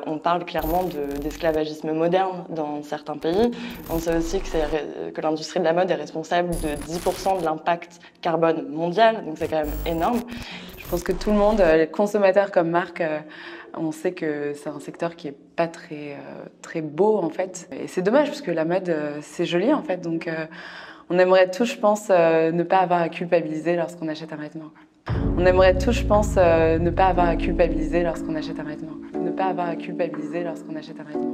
on parle clairement d'esclavagisme moderne dans certains pays. On sait aussi que l'industrie de la mode est responsable de 10% de l'impact carbone mondial, donc c'est quand même énorme. Je pense que tout le monde, les consommateurs comme marque, on sait que c'est un secteur qui est pas très beau en fait. Et c'est dommage parce que la mode, c'est joli en fait. Donc on aimerait tous, je pense, ne pas avoir à culpabiliser lorsqu'on achète un vêtement. On aimerait tous, je pense, ne pas avoir à culpabiliser lorsqu'on achète un vêtement. Ne pas avoir à culpabiliser lorsqu'on achète un vêtement.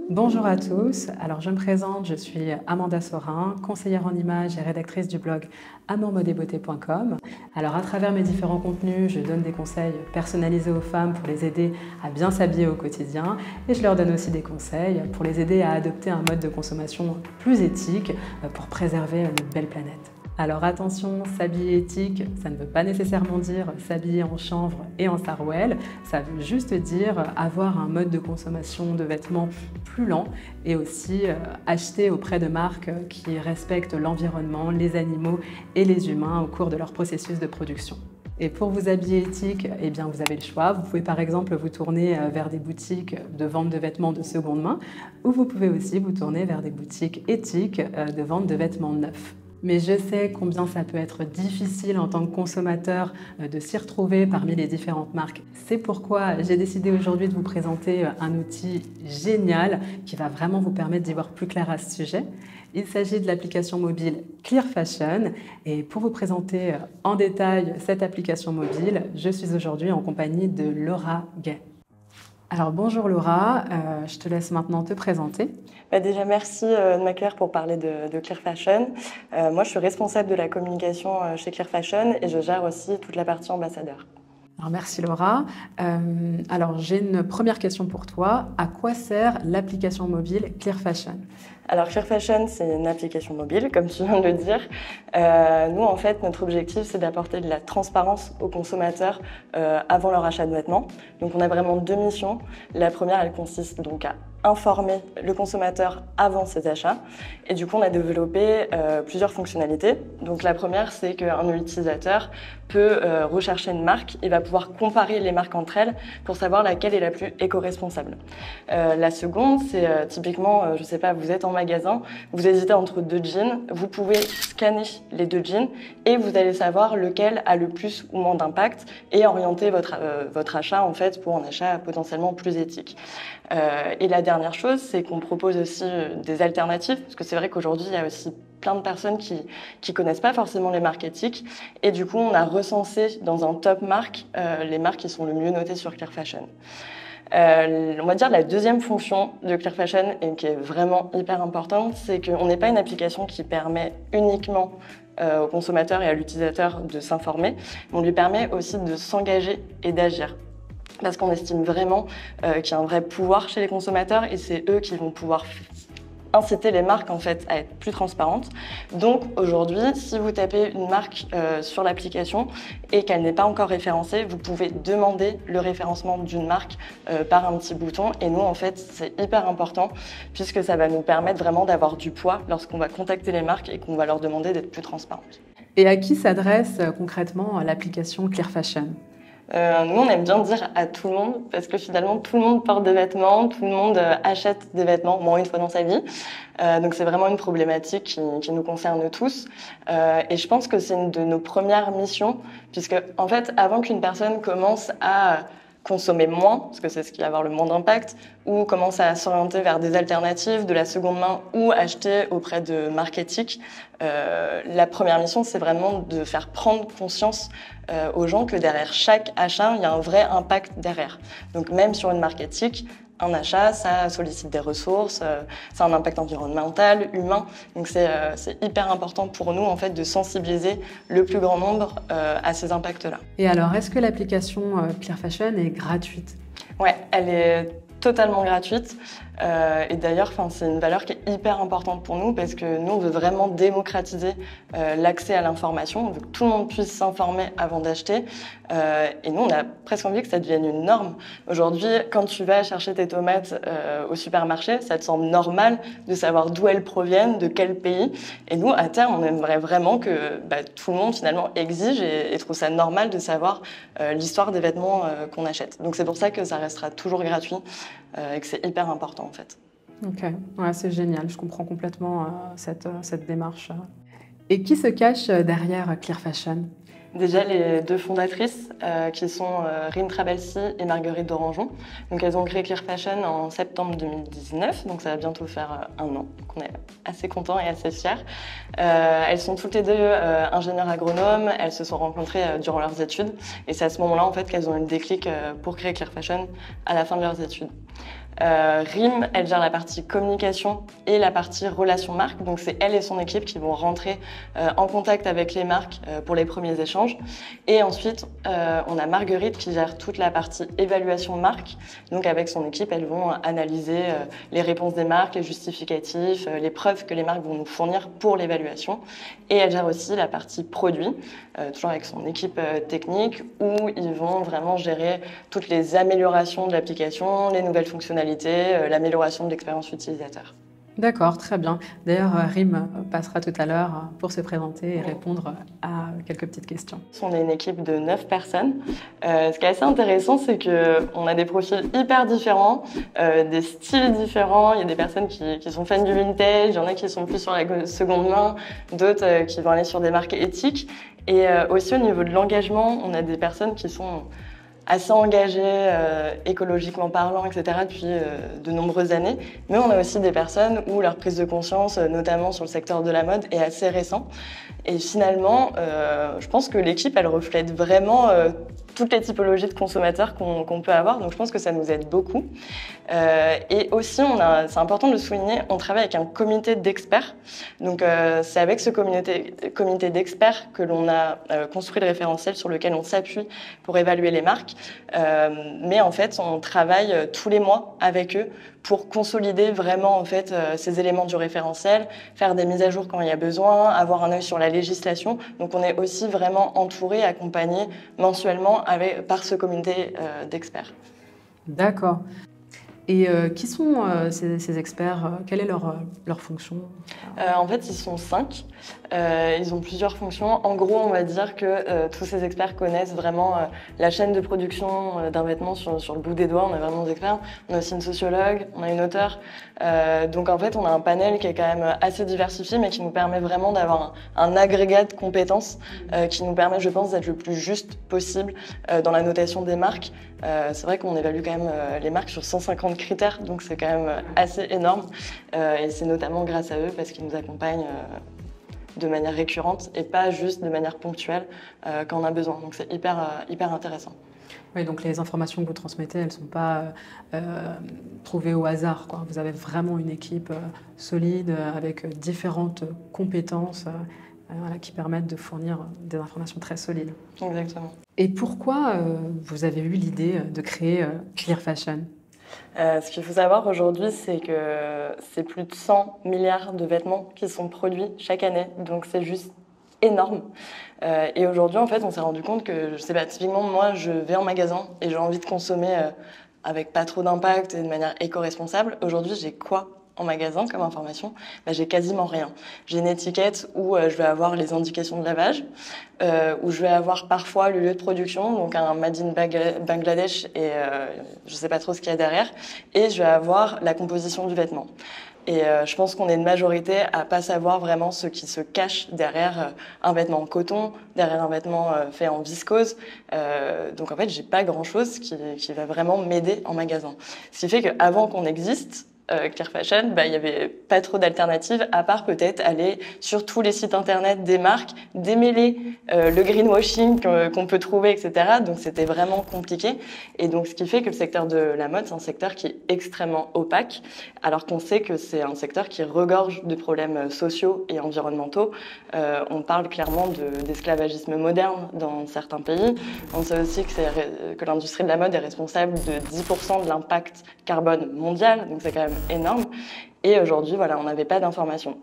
Bonjour à tous, alors je me présente, je suis Amanda Sorin, conseillère en images et rédactrice du blog amourmodetbeauté.com. Alors à travers mes différents contenus, je donne des conseils personnalisés aux femmes pour les aider à bien s'habiller au quotidien et je leur donne aussi des conseils pour les aider à adopter un mode de consommation plus éthique pour préserver notre belle planète. Alors attention, s'habiller éthique, ça ne veut pas nécessairement dire s'habiller en chanvre et en sarouel, ça veut juste dire avoir un mode de consommation de vêtements plus lent et aussi acheter auprès de marques qui respectent l'environnement, les animaux et les humains au cours de leur processus de production. Et pour vous habiller éthique, eh bien vous avez le choix. Vous pouvez par exemple vous tourner vers des boutiques de vente de vêtements de seconde main ou vous pouvez aussi vous tourner vers des boutiques éthiques de vente de vêtements neufs. Mais je sais combien ça peut être difficile en tant que consommateur de s'y retrouver parmi les différentes marques. C'est pourquoi j'ai décidé aujourd'hui de vous présenter un outil génial qui va vraiment vous permettre d'y voir plus clair à ce sujet. Il s'agit de l'application mobile Clear Fashion et pour vous présenter en détail cette application mobile, je suis aujourd'hui en compagnie de Laura Gay. Alors bonjour Laura, je te laisse maintenant te présenter. Déjà merci de m'accueillir pour parler de Clear Fashion. Moi je suis responsable de la communication chez Clear Fashion et je gère aussi toute la partie ambassadeur. Alors merci Laura. Alors j'ai une première question pour toi. À quoi sert l'application mobile Clear Fashion ? Alors Clear Fashion, c'est une application mobile, comme tu viens de le dire. Nous, en fait, notre objectif, c'est d'apporter de la transparence aux consommateurs avant leur achat de vêtements. Donc on a vraiment deux missions. La première, elle consiste donc à informer le consommateur avant ses achats. Et du coup, on a développé plusieurs fonctionnalités. Donc la première, c'est qu'un utilisateur peut rechercher une marque et va pouvoir comparer les marques entre elles pour savoir laquelle est la plus éco-responsable. La seconde, c'est typiquement, je sais pas, vous êtes en magasin, vous hésitez entre deux jeans, vous pouvez scanner les deux jeans et vous allez savoir lequel a le plus ou moins d'impact et orienter votre achat en fait pour un achat potentiellement plus éthique. Et la dernière chose, c'est qu'on propose aussi des alternatives, parce que c'est vrai qu'aujourd'hui, il y a aussi plein de personnes qui connaissent pas forcément les marques éthiques. Et du coup, on a recensé dans un top marque les marques qui sont le mieux notées sur Clear Fashion. On va dire la deuxième fonction de Clear Fashion, et qui est vraiment hyper importante, c'est qu'on n'est pas une application qui permet uniquement au consommateur et à l'utilisateur de s'informer, mais on lui permet aussi de s'engager et d'agir. Parce qu'on estime vraiment qu'il y a un vrai pouvoir chez les consommateurs et c'est eux qui vont pouvoir inciter les marques en fait à être plus transparentes. Donc aujourd'hui, si vous tapez une marque sur l'application et qu'elle n'est pas encore référencée, vous pouvez demander le référencement d'une marque par un petit bouton. Et nous, en fait, c'est hyper important puisque ça va nous permettre vraiment d'avoir du poids lorsqu'on va contacter les marques et qu'on va leur demander d'être plus transparentes. Et à qui s'adresse concrètement l'application Clear Fashion ? Nous, on aime bien dire à tout le monde, parce que finalement, tout le monde porte des vêtements, tout le monde achète des vêtements, au moins une fois dans sa vie. Donc c'est vraiment une problématique qui nous concerne tous. Et je pense que c'est une de nos premières missions, puisque en fait, avant qu'une personne commence à consommer moins, parce que c'est ce qui va avoir le moins d'impact, ou commencer à s'orienter vers des alternatives, de la seconde main, ou acheter auprès de marques éthiques, la première mission, c'est vraiment de faire prendre conscience aux gens que derrière chaque achat, il y a un vrai impact derrière. Donc même sur une marque éthique, un achat, ça sollicite des ressources, ça a un impact environnemental, humain. Donc c'est hyper important pour nous en fait de sensibiliser le plus grand nombre à ces impacts-là. Et alors, est-ce que l'application Clear Fashion est gratuite ? Ouais, elle est totalement gratuite. Et d'ailleurs, c'est une valeur qui est hyper importante pour nous parce que nous, on veut vraiment démocratiser l'accès à l'information. On veut que tout le monde puisse s'informer avant d'acheter. Et nous, on a presque envie que ça devienne une norme. Aujourd'hui, quand tu vas chercher tes tomates au supermarché, ça te semble normal de savoir d'où elles proviennent, de quel pays. Et nous, à terme, on aimerait vraiment que tout le monde, finalement, exige et trouve ça normal de savoir l'histoire des vêtements qu'on achète. Donc c'est pour ça que ça restera toujours gratuit et que c'est hyper important en fait. Ok, ouais, c'est génial, je comprends complètement cette démarche. Et qui se cache derrière Clear Fashion? Déjà les deux fondatrices qui sont Rim Trabelsi et Marguerite d'Orangeon. Donc elles ont créé Clear Fashion en septembre 2019, donc ça va bientôt faire un an. Donc on est assez contents et assez fiers. Elles sont toutes les deux ingénieures agronomes, elles se sont rencontrées durant leurs études et c'est à ce moment-là en fait qu'elles ont eu le déclic pour créer Clear Fashion à la fin de leurs études. Rim, elle gère la partie communication et la partie relation marque. Donc c'est elle et son équipe qui vont rentrer en contact avec les marques pour les premiers échanges. Et ensuite, on a Marguerite qui gère toute la partie évaluation marque. Donc avec son équipe, elles vont analyser les réponses des marques, les justificatifs, les preuves que les marques vont nous fournir pour l'évaluation. Et elle gère aussi la partie produit, toujours avec son équipe technique, où ils vont vraiment gérer toutes les améliorations de l'application, les nouvelles fonctionnalités, l'amélioration de l'expérience utilisateur. D'accord, très bien. D'ailleurs, Rim passera tout à l'heure pour se présenter et répondre à quelques petites questions. On est une équipe de 9 personnes. Ce qui est assez intéressant, c'est qu'on a des profils hyper différents, des styles différents. Il y a des personnes qui sont fans du vintage, il y en a qui sont plus sur la seconde main, d'autres qui vont aller sur des marques éthiques. Et aussi au niveau de l'engagement, on a des personnes qui sont assez engagés écologiquement parlant, etc. depuis de nombreuses années. Mais on a aussi des personnes où leur prise de conscience, notamment sur le secteur de la mode, est assez récent. Et finalement, je pense que l'équipe, elle reflète vraiment toutes les typologies de consommateurs qu'on peut avoir. Donc je pense que ça nous aide beaucoup. Et aussi, c'est important de le souligner, on travaille avec un comité d'experts. Donc c'est avec ce comité d'experts que l'on a construit le référentiel sur lequel on s'appuie pour évaluer les marques. Mais en fait, on travaille tous les mois avec eux pour consolider vraiment en fait ces éléments du référentiel, faire des mises à jour quand il y a besoin, avoir un œil sur la législation. Donc on est aussi vraiment entouré, accompagné mensuellement par ce comité d'experts. D'accord. Et qui sont ces experts? Quelle est leur fonction? En fait, ils sont 5. Ils ont plusieurs fonctions. En gros, on va dire que tous ces experts connaissent vraiment la chaîne de production d'un vêtement sur le bout des doigts. On a vraiment des experts. On a aussi une sociologue, on a une auteure. Donc en fait, on a un panel qui est quand même assez diversifié, mais qui nous permet vraiment d'avoir un agrégat de compétences qui nous permet, je pense, d'être le plus juste possible dans la notation des marques. C'est vrai qu'on évalue quand même les marques sur 150 critères, donc c'est quand même assez énorme. Et c'est notamment grâce à eux parce qu'ils nous accompagnent de manière récurrente et pas juste de manière ponctuelle quand on a besoin. Donc c'est hyper intéressant. Oui, donc les informations que vous transmettez, elles ne sont pas trouvées au hasard, quoi. Vous avez vraiment une équipe solide avec différentes compétences qui permettent de fournir des informations très solides. Exactement. Et pourquoi vous avez eu l'idée de créer Clear Fashion? Ce qu'il faut savoir aujourd'hui, c'est que c'est plus de 100 milliards de vêtements qui sont produits chaque année. Donc c'est juste énorme. Et aujourd'hui, en fait, on s'est rendu compte que, je sais pas, typiquement, moi, je vais en magasin et j'ai envie de consommer avec pas trop d'impact et de manière éco-responsable. Aujourd'hui, j'ai quoi en magasin comme information? J'ai quasiment rien. J'ai une étiquette où je vais avoir les indications de lavage, où je vais avoir parfois le lieu de production, donc un Made in Bangladesh et je sais pas trop ce qu'il y a derrière, et je vais avoir la composition du vêtement. Et je pense qu'on est une majorité à pas savoir vraiment ce qui se cache derrière un vêtement en coton, derrière un vêtement fait en viscose. Donc en fait, j'ai pas grand-chose qui va vraiment m'aider en magasin. Ce qui fait qu'avant qu'on existe, Clear Fashion, il n'y avait pas trop d'alternatives à part peut-être aller sur tous les sites internet des marques, démêler le greenwashing qu'on peut trouver, etc. Donc c'était vraiment compliqué. Et donc ce qui fait que le secteur de la mode, c'est un secteur qui est extrêmement opaque, alors qu'on sait que c'est un secteur qui regorge de problèmes sociaux et environnementaux. On parle clairement d'esclavagisme moderne dans certains pays. On sait aussi que l'industrie de la mode est responsable de 10% de l'impact carbone mondial, donc c'est quand même énorme. Et aujourd'hui, voilà, on n'avait pas d'informations.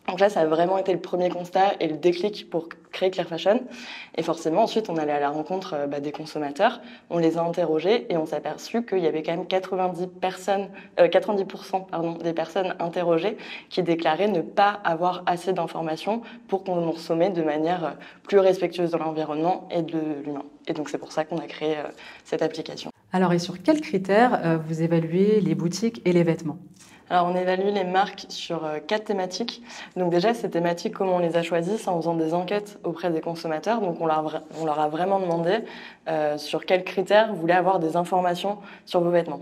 Donc là, ça a vraiment été le premier constat et le déclic pour créer Clear Fashion. Et forcément, ensuite, on allait à la rencontre des consommateurs, on les a interrogés et on s'est aperçu qu'il y avait quand même 90% des personnes interrogées qui déclaraient ne pas avoir assez d'informations pour consommer de manière plus respectueuse de l'environnement et de l'humain. Et donc, c'est pour ça qu'on a créé cette application. Alors, et sur quels critères vous évaluez les boutiques et les vêtements ? Alors, on évalue les marques sur 4 thématiques. Donc déjà, ces thématiques, comment on les a choisies? C'est en faisant des enquêtes auprès des consommateurs. Donc on leur a vraiment demandé sur quels critères vous voulez avoir des informations sur vos vêtements.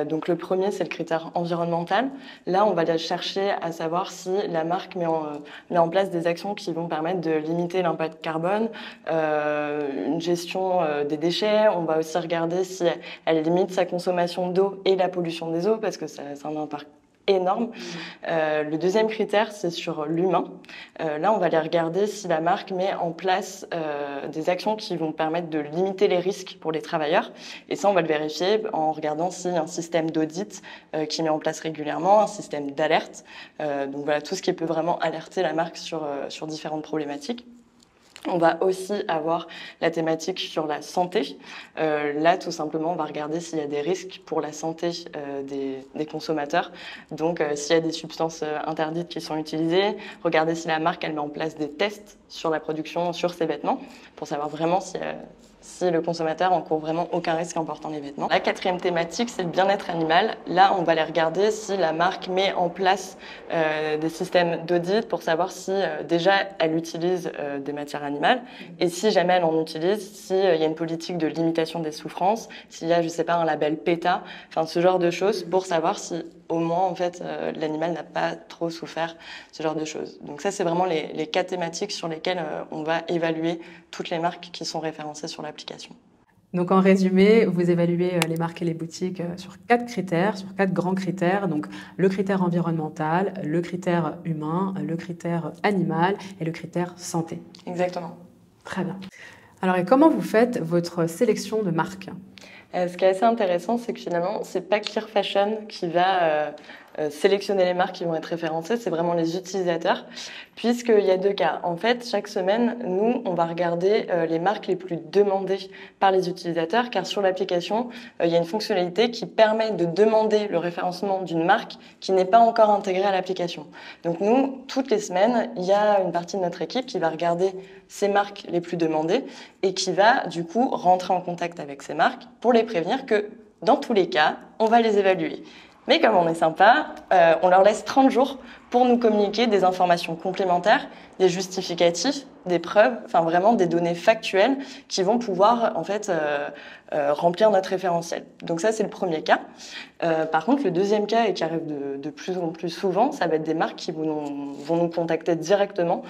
Donc le premier, c'est le critère environnemental. Là, on va aller chercher à savoir si la marque met en place des actions qui vont permettre de limiter l'impact carbone, une gestion des déchets. On va aussi regarder si elle limite sa consommation d'eau et la pollution des eaux, parce que ça a un impact énorme. Le deuxième critère, c'est sur l'humain. Là, on va aller regarder si la marque met en place des actions qui vont permettre de limiter les risques pour les travailleurs. Et ça, on va le vérifier en regardant s'il y a un système d'audit qui met en place régulièrement, un système d'alerte. Donc voilà, tout ce qui peut vraiment alerter la marque sur différentes problématiques. On va aussi avoir la thématique sur la santé. Là, tout simplement, on va regarder s'il y a des risques pour la santé des consommateurs. Donc, s'il y a des substances interdites qui sont utilisées, regarder si la marque elle met en place des tests sur la production, sur ses vêtements, pour savoir vraiment si le consommateur encourt vraiment aucun risque en portant les vêtements. La quatrième thématique, c'est le bien-être animal. Là, on va aller regarder si la marque met en place des systèmes d'audit pour savoir si déjà elle utilise des matières animales et si jamais elle en utilise, s'il y a une politique de limitation des souffrances, s'il y a, je sais pas, un label PETA, enfin ce genre de choses pour savoir si au moins en fait l'animal n'a pas trop souffert, ce genre de choses. Donc ça, c'est vraiment les 4 thématiques sur lesquelles on va évaluer toutes les marques qui sont référencées sur l'application. Donc en résumé, vous évaluez les marques et les boutiques sur 4 critères, sur 4 grands critères. Donc le critère environnemental, le critère humain, le critère animal et le critère santé. Exactement. Très bien. Alors et comment vous faites votre sélection de marques ? Ce qui est assez intéressant, c'est que finalement, c'est pas Clear Fashion qui va sélectionner les marques qui vont être référencées, c'est vraiment les utilisateurs, puisqu'il y a 2 cas. En fait, chaque semaine, nous, on va regarder les marques les plus demandées par les utilisateurs, car sur l'application, il y a une fonctionnalité qui permet de demander le référencement d'une marque qui n'est pas encore intégrée à l'application. Donc nous, toutes les semaines, il y a une partie de notre équipe qui va regarder ces marques les plus demandées et qui va, du coup, rentrer en contact avec ces marques pour les prévenir que, dans tous les cas, on va les évaluer. Mais comme on est sympa, on leur laisse 30 jours pour nous communiquer des informations complémentaires, des justificatifs, des preuves, enfin vraiment des données factuelles qui vont pouvoir en fait remplir notre référentiel. Donc ça, c'est le premier cas. Par contre, le deuxième cas, et qui arrive de plus en plus souvent, ça va être des marques qui vont nous contacter directement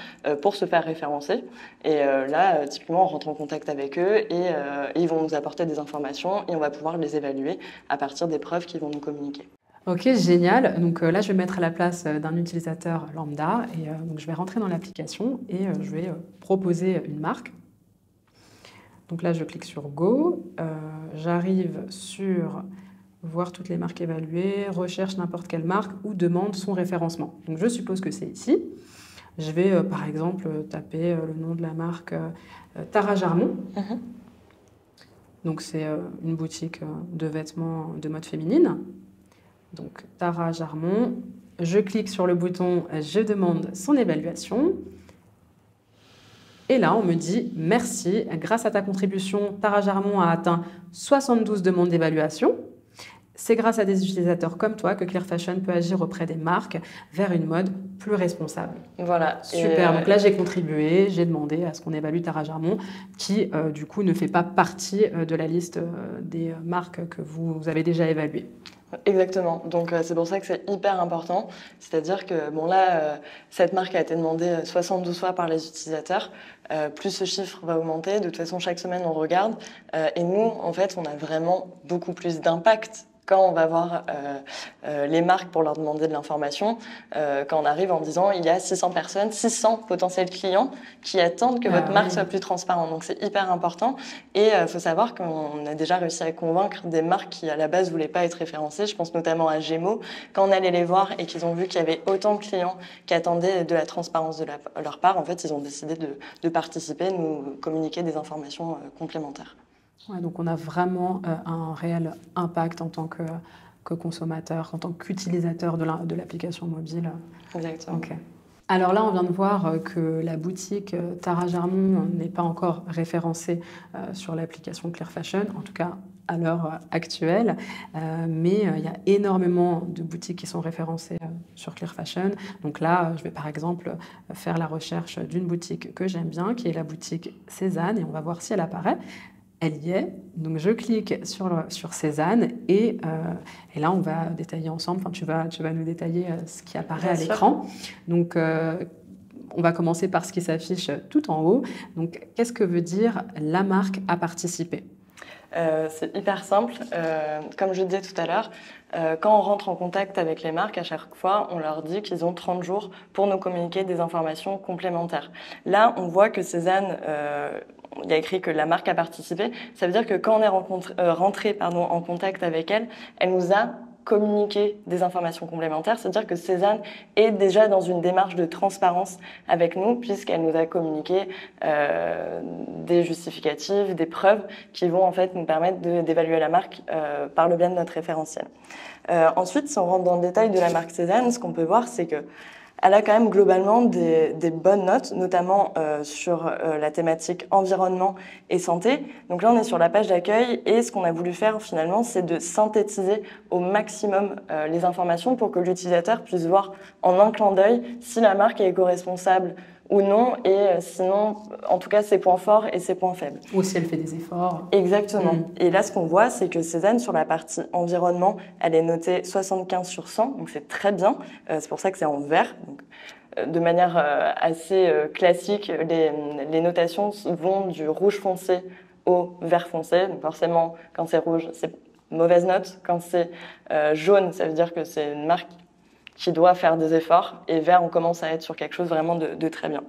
pour se faire référencer. Et là, typiquement, on rentre en contact avec eux et ils vont nous apporter des informations et on va pouvoir les évaluer à partir des preuves qu'ils vont nous communiquer. Ok, génial. Donc là, je vais me mettre à la place d'un utilisateur lambda et donc je vais rentrer dans l'application et je vais proposer une marque. Donc là, je clique sur Go. J'arrive sur voir toutes les marques évaluées, recherche n'importe quelle marque ou demande son référencement. Donc je suppose que c'est ici. Je vais par exemple taper le nom de la marque Tara Jarmon. Donc c'est une boutique de vêtements de mode féminine. Donc, Tara Jarmon, je clique sur le bouton « Je demande son évaluation ». Et là, on me dit « Merci, grâce à ta contribution, Tara Jarmon a atteint 72 demandes d'évaluation. C'est grâce à des utilisateurs comme toi que Clear Fashion peut agir auprès des marques vers une mode plus responsable. » Voilà. Super, donc là j'ai contribué, j'ai demandé à ce qu'on évalue Tara Jarmon, qui du coup ne fait pas partie de la liste des marques que vous avez déjà évaluées. Exactement. Donc c'est pour ça que c'est hyper important. C'est-à-dire que bon là, cette marque a été demandée 72 fois par les utilisateurs. Plus ce chiffre va augmenter. De toute façon, chaque semaine on regarde. Et nous, en fait, on a vraiment beaucoup plus d'impact quand on va voir les marques pour leur demander de l'information, quand on arrive en disant il y a 600 personnes, 600 potentiels clients qui attendent que votre marque soit plus transparente. Donc c'est hyper important. Et il faut savoir qu'on a déjà réussi à convaincre des marques qui à la base voulaient pas être référencées. Je pense notamment à Gémeaux. Quand on allait les voir et qu'ils ont vu qu'il y avait autant de clients qui attendaient de la transparence de leur part, en fait ils ont décidé de participer, de nous communiquer des informations complémentaires. Ouais, donc on a vraiment un réel impact en tant que consommateur, en tant qu'utilisateur de l'application mobile. Exactement. Okay. Alors là, on vient de voir que la boutique Tara Jarmon n'est pas encore référencée sur l'application Clear Fashion, en tout cas à l'heure actuelle, mais il y a énormément de boutiques qui sont référencées sur Clear Fashion. Donc là, je vais par exemple faire la recherche d'une boutique que j'aime bien, qui est la boutique Cézanne, et on va voir si elle apparaît. Elle y est, donc je clique sur Cézanne et là on va détailler ensemble, enfin tu vas nous détailler ce qui apparaît à l'écran. Donc on va commencer par ce qui s'affiche tout en haut. Donc qu'est-ce que veut dire la marque a participé? C'est hyper simple. Comme je disais tout à l'heure, quand on rentre en contact avec les marques, à chaque fois, on leur dit qu'ils ont 30 jours pour nous communiquer des informations complémentaires. Là, on voit que Cézanne, il y a écrit que la marque a participé. Ça veut dire que quand on est rentré en contact avec elle, elle nous a communiquer des informations complémentaires, c'est-à-dire que Cézanne est déjà dans une démarche de transparence avec nous puisqu'elle nous a communiqué des justificatifs, des preuves qui vont en fait nous permettre d'évaluer la marque par le biais de notre référentiel. Ensuite, si on rentre dans le détail de la marque Cézanne, ce qu'on peut voir, c'est que elle a quand même globalement des bonnes notes, notamment sur la thématique environnement et santé. Donc là, on est sur la page d'accueil et ce qu'on a voulu faire finalement, c'est de synthétiser au maximum les informations pour que l'utilisateur puisse voir en un clin d'œil si la marque est éco-responsable ou non, et sinon, en tout cas, ses points forts et ses points faibles. Ou si elle fait des efforts. Exactement. Et là, ce qu'on voit, c'est que Cézanne, sur la partie environnement, elle est notée 75 sur 100, donc c'est très bien. C'est pour ça que c'est en vert. Donc, de manière assez classique, les notations vont du rouge foncé au vert foncé. Donc forcément, quand c'est rouge, c'est mauvaise note. Quand c'est jaune, ça veut dire que c'est une marque qui doit faire des efforts, et vert, on commence à être sur quelque chose vraiment de très bien.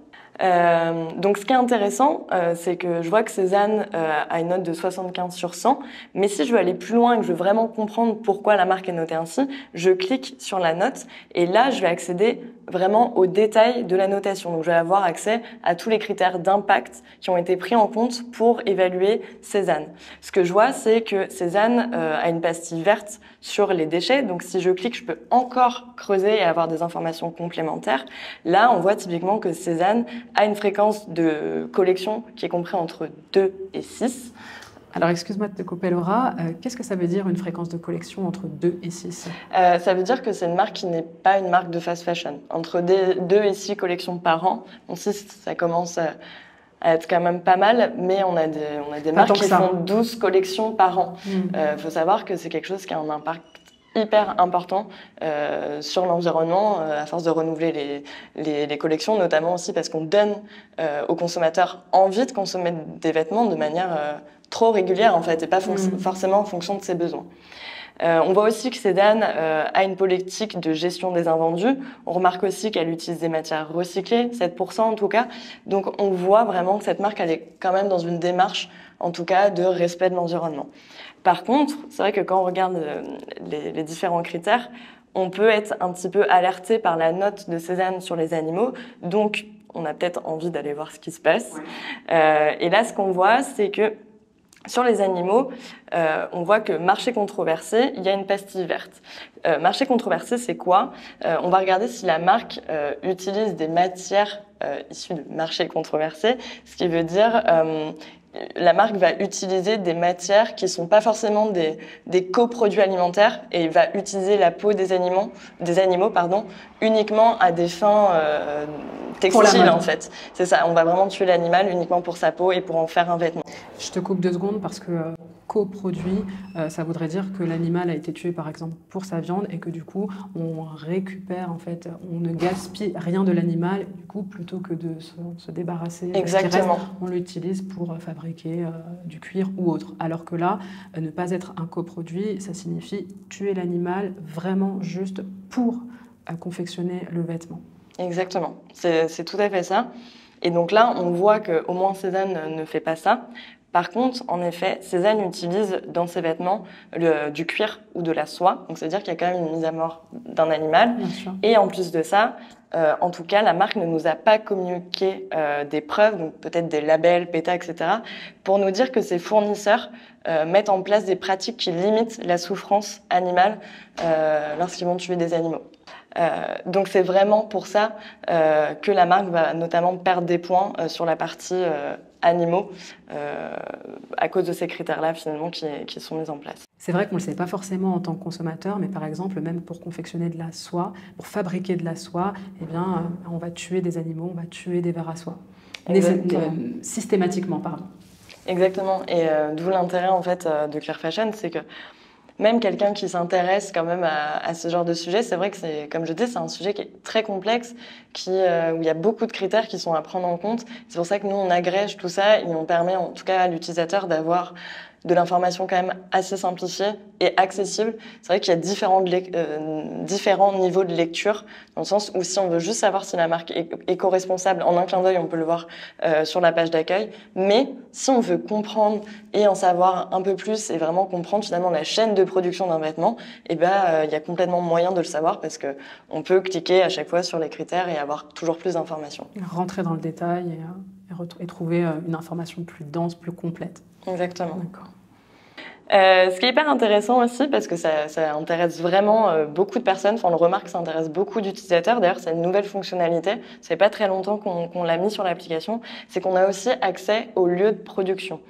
Donc ce qui est intéressant, c'est que je vois que Cézanne a une note de 75 sur 100, mais si je veux aller plus loin et que je veux vraiment comprendre pourquoi la marque est notée ainsi, je clique sur la note, et là je vais accéder vraiment aux détails de la notation. Donc je vais avoir accès à tous les critères d'impact qui ont été pris en compte pour évaluer Cézanne. Ce que je vois, c'est que Cézanne a une pastille verte sur les déchets, donc si je clique, je peux encore creuser et avoir des informations complémentaires. Là, on voit typiquement que Cézanne a une fréquence de collection qui est comprise entre 2 et 6. Alors, excuse-moi de te couper, Laura. Qu'est-ce que ça veut dire une fréquence de collection entre 2 et 6? Ça veut dire que c'est une marque qui n'est pas une marque de fast fashion. Entre 2 et 6 collections par an, bon, 6, ça commence à être quand même pas mal, mais on a des marques qui font 12 collections par an. Faut savoir que c'est quelque chose qui a un impact hyper important sur l'environnement, à force de renouveler les collections, notamment aussi parce qu'on donne aux consommateurs envie de consommer des vêtements de manière trop régulière en fait, et pas forcément en fonction de ses besoins. On voit aussi que Cézanne a une politique de gestion des invendus. On remarque aussi qu'elle utilise des matières recyclées, 7% en tout cas. Donc on voit vraiment que cette marque, elle est quand même dans une démarche, en tout cas, de respect de l'environnement. Par contre, c'est vrai que quand on regarde les différents critères, on peut être un petit peu alerté par la note de Cézanne sur les animaux. Donc on a peut-être envie d'aller voir ce qui se passe. Et là, ce qu'on voit, c'est que sur les animaux, on voit que marché controversé, il y a une pastille verte. Marché controversé, c'est quoi? On va regarder si la marque utilise des matières issues de marché controversé, ce qui veut dire la marque va utiliser des matières qui sont pas forcément des coproduits alimentaires, et va utiliser la peau des animaux, uniquement à des fins textiles en fait. C'est ça, on va vraiment tuer l'animal uniquement pour sa peau et pour en faire un vêtement. Je te coupe 2 secondes parce que coproduit, ça voudrait dire que l'animal a été tué par exemple pour sa viande et que du coup on récupère en fait, on ne gaspille rien de l'animal, du coup plutôt que de se débarrasser de ce qui reste, on l'utilise pour fabriquer du cuir ou autre. Alors que là, ne pas être un coproduit, ça signifie tuer l'animal vraiment juste pour confectionner le vêtement. Exactement, c'est tout à fait ça. Et donc là, on voit qu'au moins Cézanne ne fait pas ça. Par contre, en effet, Cézanne utilise dans ses vêtements du cuir ou de la soie. Donc, c'est-à-dire qu'il y a quand même une mise à mort d'un animal. Et en plus de ça, en tout cas, la marque ne nous a pas communiqué des preuves, donc peut-être des labels, PETA, etc., pour nous dire que ses fournisseurs mettent en place des pratiques qui limitent la souffrance animale lorsqu'ils vont tuer des animaux. Donc c'est vraiment pour ça que la marque va notamment perdre des points sur la partie animaux à cause de ces critères-là finalement qui sont mis en place. C'est vrai qu'on ne le sait pas forcément en tant que consommateur, mais par exemple même pour confectionner de la soie, pour fabriquer de la soie, eh bien, on va tuer des animaux, on va tuer des vers à soie. Systématiquement, pardon. Exactement, et d'où l'intérêt en fait de Clear Fashion, c'est que même quelqu'un qui s'intéresse quand même à ce genre de sujet, c'est vrai que c'est, comme je dis, c'est un sujet qui est très complexe, où il y a beaucoup de critères qui sont à prendre en compte. C'est pour ça que nous, on agrège tout ça et on permet en tout cas à l'utilisateur d'avoir de l'information quand même assez simplifiée et accessible. C'est vrai qu'il y a différents niveaux de lecture, dans le sens où si on veut juste savoir si la marque est éco-responsable, en un clin d'œil, on peut le voir sur la page d'accueil. Mais si on veut comprendre et en savoir un peu plus et vraiment comprendre finalement la chaîne de production d'un vêtement, il y a complètement moyen de le savoir parce que on peut cliquer à chaque fois sur les critères et avoir toujours plus d'informations. Rentrer dans le détail et trouver une information plus dense, plus complète. Exactement. D'accord. Ce qui est hyper intéressant aussi, parce que ça intéresse vraiment beaucoup de personnes, enfin on le remarque, ça intéresse beaucoup d'utilisateurs. D'ailleurs, c'est une nouvelle fonctionnalité, ça fait pas très longtemps qu'on l'a mis sur l'application, c'est qu'on a aussi accès au lieu de production.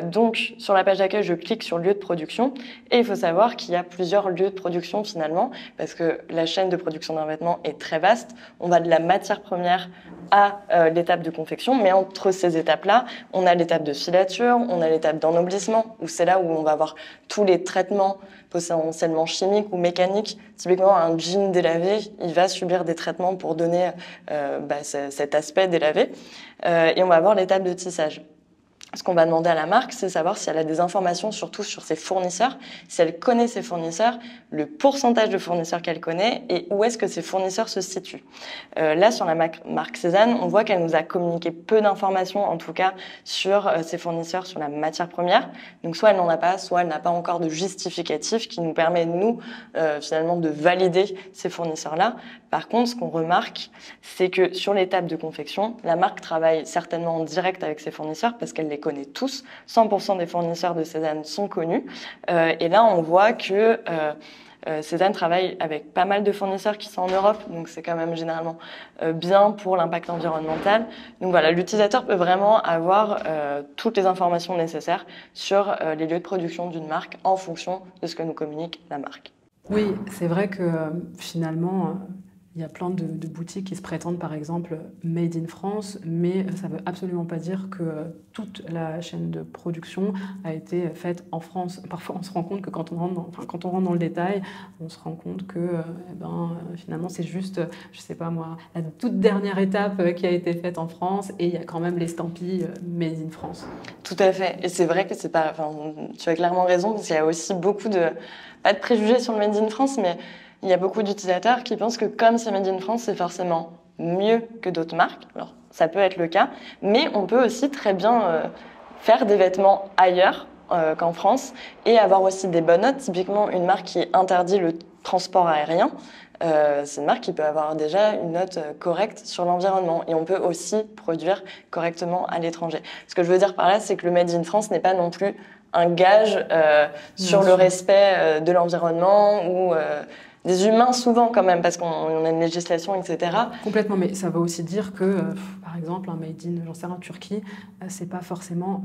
Donc, sur la page d'accueil, je clique sur lieu de production, et il faut savoir qu'il y a plusieurs lieux de production finalement, parce que la chaîne de production d'un vêtement est très vaste. On va de la matière première à l'étape de confection, mais entre ces étapes-là, on a l'étape de filature, on a l'étape d'ennoblissement, où c'est là où on va avoir tous les traitements potentiellement chimiques ou mécaniques. Typiquement, un jean délavé, il va subir des traitements pour donner cet aspect délavé. Et on va avoir l'étape de tissage. Ce qu'on va demander à la marque, c'est savoir si elle a des informations surtout sur ses fournisseurs, si elle connaît ses fournisseurs, le pourcentage de fournisseurs qu'elle connaît et où est-ce que ses fournisseurs se situent. Là, sur la marque Cézanne, on voit qu'elle nous a communiqué peu d'informations, en tout cas sur ses fournisseurs, sur la matière première. Donc soit elle n'en a pas, soit elle n'a pas encore de justificatif qui nous permet, nous, finalement, de valider ces fournisseurs-là. Par contre, ce qu'on remarque, c'est que sur l'étape de confection, la marque travaille certainement en direct avec ses fournisseurs parce qu'elle les connaît tous. 100% des fournisseurs de Cézanne sont connus. Et là, on voit que Cézanne travaille avec pas mal de fournisseurs qui sont en Europe, donc c'est quand même généralement bien pour l'impact environnemental. Donc voilà, l'utilisateur peut vraiment avoir toutes les informations nécessaires sur les lieux de production d'une marque en fonction de ce que nous communique la marque. Oui, c'est vrai que finalement, il y a plein de boutiques qui se prétendent par exemple Made in France, mais ça ne veut absolument pas dire que toute la chaîne de production a été faite en France. Parfois on se rend compte que quand on rentre dans le détail, on se rend compte que finalement c'est juste, je sais pas moi, la toute dernière étape qui a été faite en France et il y a quand même l'estampille Made in France. Tout à fait, et c'est vrai que c'est pas, tu as clairement raison, parce qu'il y a aussi beaucoup pas de préjugés sur le Made in France, mais il y a beaucoup d'utilisateurs qui pensent que comme c'est Made in France, c'est forcément mieux que d'autres marques. Alors, ça peut être le cas, mais on peut aussi très bien faire des vêtements ailleurs qu'en France et avoir aussi des bonnes notes. Typiquement, une marque qui interdit le transport aérien, c'est une marque qui peut avoir déjà une note correcte sur l'environnement. Et on peut aussi produire correctement à l'étranger. Ce que je veux dire par là, c'est que le Made in France n'est pas non plus un gage sur le respect de l'environnement ou des humains souvent quand même, parce qu'on a une législation, etc. Complètement, mais ça veut aussi dire que, par exemple, un Made in, j'en sais rien, Turquie, c'est pas forcément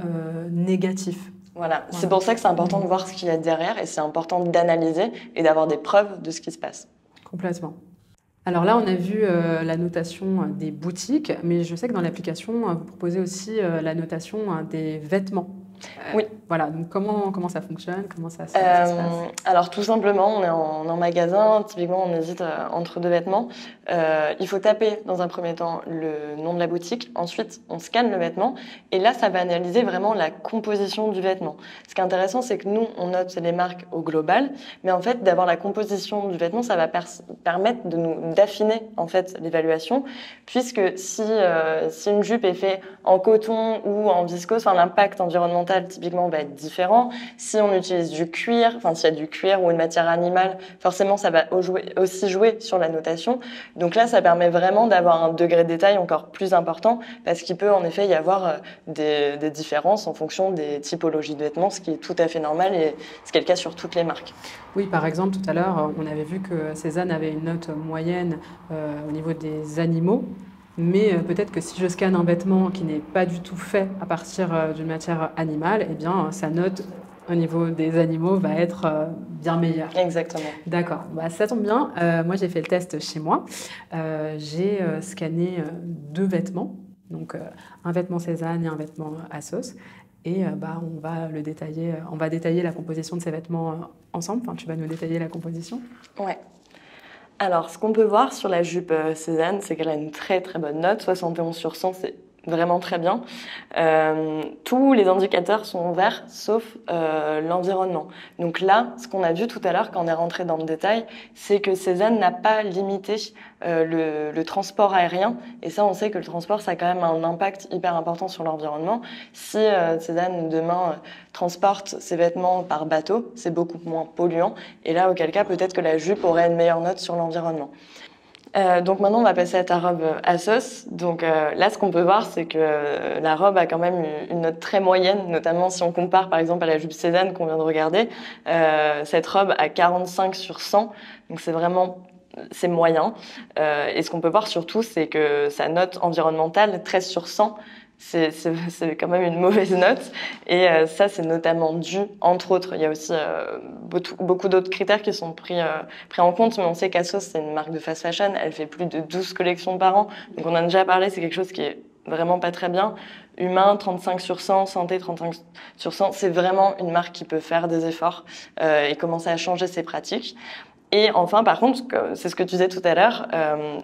négatif. Voilà, c'est pour ça que c'est important de voir ce qu'il y a derrière et c'est important d'analyser et d'avoir des preuves de ce qui se passe. Complètement. Alors là, on a vu la notation des boutiques, mais je sais que dans l'application, vous proposez aussi la notation des vêtements. Oui. Voilà, donc comment ça fonctionne, comment ça se passe? Alors tout simplement, on est en magasin, typiquement on hésite entre deux vêtements. Il faut taper dans un premier temps le nom de la boutique, ensuite on scanne le vêtement et là ça va analyser vraiment la composition du vêtement. Ce qui est intéressant, c'est que nous on note les marques au global, mais en fait d'avoir la composition du vêtement, ça va permettre d'affiner en fait l'évaluation, puisque si une jupe est faite en coton ou en viscose, enfin l'impact environnemental typiquement va être différent. Si on utilise du cuir, enfin s'il y a du cuir ou une matière animale, forcément ça va aussi jouer sur la notation. Donc là, ça permet vraiment d'avoir un degré de détail encore plus important parce qu'il peut en effet y avoir des différences en fonction des typologies de vêtements, ce qui est tout à fait normal et ce qui est le cas sur toutes les marques. Oui, par exemple, tout à l'heure, on avait vu que Cézanne avait une note moyenne au niveau des animaux. Mais peut-être que si je scanne un vêtement qui n'est pas du tout fait à partir d'une matière animale, eh bien, sa note au niveau des animaux va être bien meilleure. Exactement. D'accord, bah, ça tombe bien. Moi, j'ai fait le test chez moi. J'ai scanné deux vêtements, donc un vêtement Cézanne et un vêtement Assos. Et on va détailler, on va détailler la composition de ces vêtements ensemble. Enfin, tu vas nous détailler la composition. Ouais. Alors, ce qu'on peut voir sur la jupe Cézanne, c'est qu'elle a une très très bonne note, 71 sur 100, c'est vraiment très bien. Tous les indicateurs sont verts, sauf l'environnement. Donc là, ce qu'on a vu tout à l'heure quand on est rentré dans le détail, c'est que Cézanne n'a pas limité le transport aérien. Et ça, on sait que le transport, ça a quand même un impact hyper important sur l'environnement. Si Cézanne, demain, transporte ses vêtements par bateau, c'est beaucoup moins polluant. Et là, auquel cas, peut-être que la jupe aurait une meilleure note sur l'environnement. Donc maintenant, on va passer à ta robe Assos. Donc là, ce qu'on peut voir, c'est que la robe a quand même une note très moyenne, notamment si on compare par exemple à la jupe Cézanne qu'on vient de regarder. Cette robe a 45 sur 100, donc c'est moyen. Et ce qu'on peut voir surtout, c'est que sa note environnementale, 13 sur 100, c'est quand même une mauvaise note. Et ça, c'est notamment dû, entre autres, il y a aussi beaucoup d'autres critères qui sont pris en compte, mais on sait qu'Assos, c'est une marque de fast fashion, elle fait plus de 12 collections par an. Donc on en a déjà parlé, c'est quelque chose qui est vraiment pas très bien. Humain, 35 sur 100, santé, 35 sur 100, c'est vraiment une marque qui peut faire des efforts et commencer à changer ses pratiques. Et enfin, par contre, c'est ce que tu disais tout à l'heure,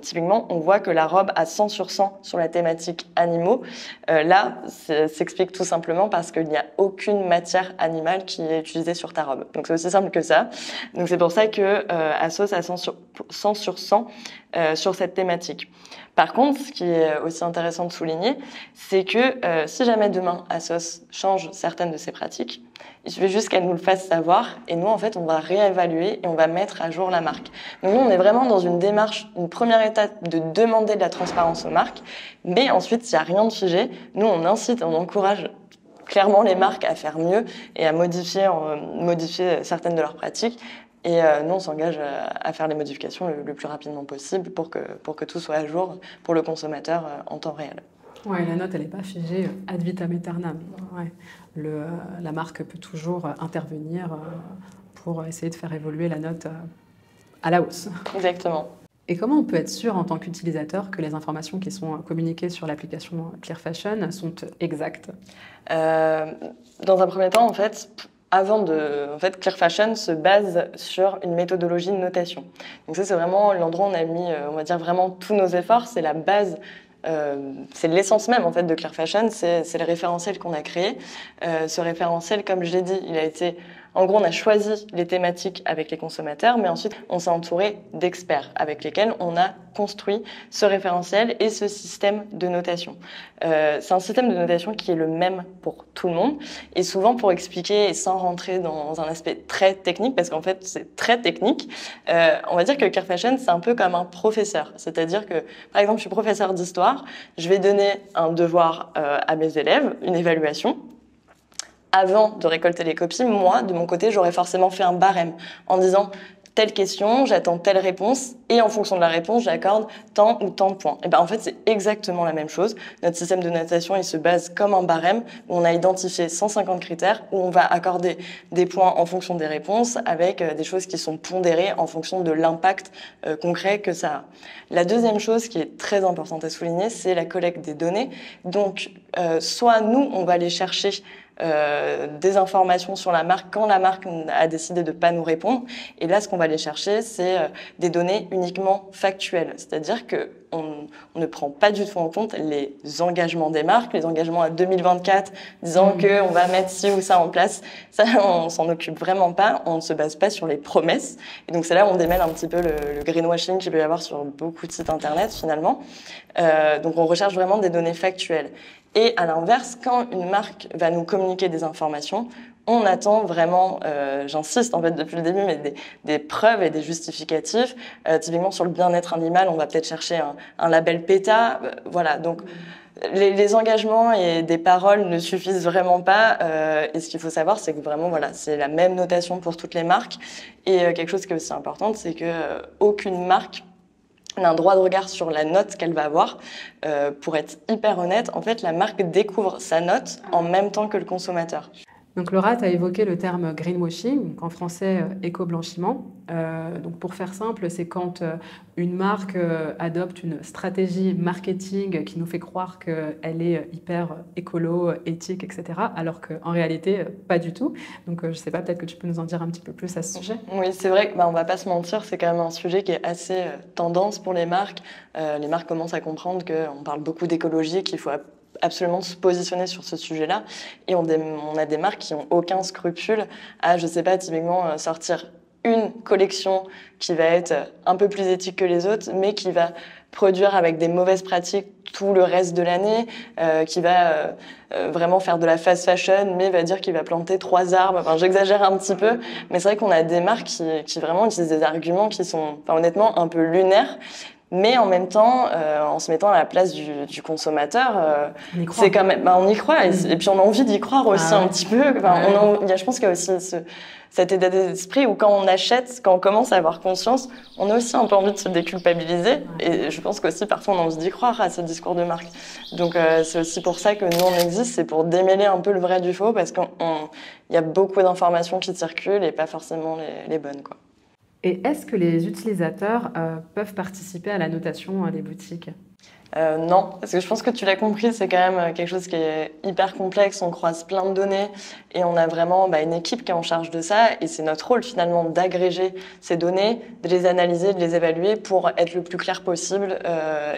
typiquement, on voit que la robe a 100 sur 100 sur la thématique animaux. Là, ça s'explique tout simplement parce qu'il n'y a aucune matière animale qui est utilisée sur ta robe. Donc c'est aussi simple que ça. Donc c'est pour ça que Assos a 100 sur 100 sur cette thématique. Par contre, ce qui est aussi intéressant de souligner, c'est que si jamais demain Assos change certaines de ses pratiques, il suffit juste qu'elle nous le fasse savoir et nous, en fait, on va réévaluer et on va mettre à jour la marque. Donc nous, on est vraiment dans une démarche, une première étape de demander de la transparence aux marques, mais ensuite, s'il n'y a rien de figé, nous, on incite, on encourage clairement les marques à faire mieux et à modifier certaines de leurs pratiques. Et nous, on s'engage à faire les modifications le plus rapidement possible pour que tout soit à jour pour le consommateur en temps réel. Ouais, la note, elle n'est pas figée ad vitam aeternam. Ouais. La marque peut toujours intervenir pour essayer de faire évoluer la note à la hausse. Exactement. Et comment on peut être sûr en tant qu'utilisateur que les informations qui sont communiquées sur l'application Clear Fashion sont exactes ? Dans un premier temps, en fait, Clear Fashion se base sur une méthodologie de notation. Donc ça, c'est vraiment l'endroit où on a mis, on va dire, vraiment tous nos efforts. C'est la base. C'est l'essence même en fait de Clear Fashion, c'est le référentiel qu'on a créé. Ce référentiel, comme je l'ai dit, en gros, on a choisi les thématiques avec les consommateurs, mais ensuite, on s'est entouré d'experts avec lesquels on a construit ce référentiel et ce système de notation. C'est un système de notation qui est le même pour tout le monde. Et souvent, pour expliquer et sans rentrer dans un aspect très technique, parce qu'en fait, c'est très technique, on va dire que Clear Fashion, c'est un peu comme un professeur. C'est-à-dire que, par exemple, je suis professeur d'histoire, je vais donner un devoir à mes élèves, une évaluation. Avant de récolter les copies, moi, de mon côté, j'aurais forcément fait un barème en disant telle question, j'attends telle réponse et en fonction de la réponse, j'accorde tant ou tant de points. Et ben en fait, c'est exactement la même chose. Notre système de notation, il se base comme un barème où on a identifié 150 critères où on va accorder des points en fonction des réponses avec des choses qui sont pondérées en fonction de l'impact concret que ça a. La deuxième chose qui est très importante à souligner, c'est la collecte des données. Donc, soit nous, on va aller chercher des informations sur la marque quand la marque a décidé de ne pas nous répondre. Et là, ce qu'on va aller chercher, c'est des données uniquement factuelles. C'est-à-dire qu'on ne prend pas du tout en compte les engagements des marques, les engagements à 2024, disant qu'on va mettre ci ou ça en place. Ça, on s'en occupe vraiment pas. On ne se base pas sur les promesses. Et donc, c'est là où on démêle un petit peu le greenwashing qu'il peut y avoir sur beaucoup de sites internet, finalement. Donc, on recherche vraiment des données factuelles. Et à l'inverse, quand une marque va nous communiquer des informations, on attend vraiment, j'insiste en fait depuis le début, mais des preuves et des justificatifs. Typiquement sur le bien-être animal, on va peut-être chercher un label PETA. Voilà, donc les engagements et des paroles ne suffisent vraiment pas. Et ce qu'il faut savoir, c'est que vraiment, voilà, c'est la même notation pour toutes les marques. Et quelque chose qui est aussi important, c'est que aucune marque on a un droit de regard sur la note qu'elle va avoir. Pour être hyper honnête, en fait, la marque découvre sa note en même temps que le consommateur. Donc Laura, tu as évoqué le terme greenwashing, en français éco-blanchiment. Donc pour faire simple, c'est quand une marque adopte une stratégie marketing qui nous fait croire qu'elle est hyper écolo, éthique, etc. Alors qu'en réalité, pas du tout. Donc je ne sais pas, peut-être que tu peux nous en dire un petit peu plus à ce sujet. Oui, c'est vrai que on ne va pas se mentir, c'est quand même un sujet qui est assez tendance pour les marques. Les marques commencent à comprendre qu'on parle beaucoup d'écologie, qu'il faut absolument se positionner sur ce sujet-là. Et on a des marques qui n'ont aucun scrupule à, je sais pas, typiquement sortir une collection qui va être un peu plus éthique que les autres, mais qui va produire avec des mauvaises pratiques tout le reste de l'année, qui va vraiment faire de la fast fashion, mais va dire qu'il va planter 3 arbres. Enfin, j'exagère un petit peu, mais c'est vrai qu'on a des marques qui vraiment utilisent des arguments qui sont, enfin, honnêtement, un peu lunaires. Mais en même temps, en se mettant à la place du consommateur, c'est quand même, on y croit. Et puis on a envie d'y croire aussi un petit peu. Enfin, je pense qu'il y a aussi cet état d'esprit où quand on achète, quand on commence à avoir conscience, on a aussi un peu envie de se déculpabiliser. Et je pense qu'aussi parfois on a envie d'y croire à ce discours de marque. Donc c'est aussi pour ça que nous on existe, c'est pour démêler un peu le vrai du faux, parce qu'il y a beaucoup d'informations qui circulent et pas forcément les bonnes, quoi. Et est-ce que les utilisateurs peuvent participer à la notation des boutiques ? Non, parce que je pense que tu l'as compris, c'est quand même quelque chose qui est hyper complexe, on croise plein de données et on a vraiment une équipe qui est en charge de ça et c'est notre rôle finalement d'agréger ces données, de les analyser, de les évaluer pour être le plus clair possible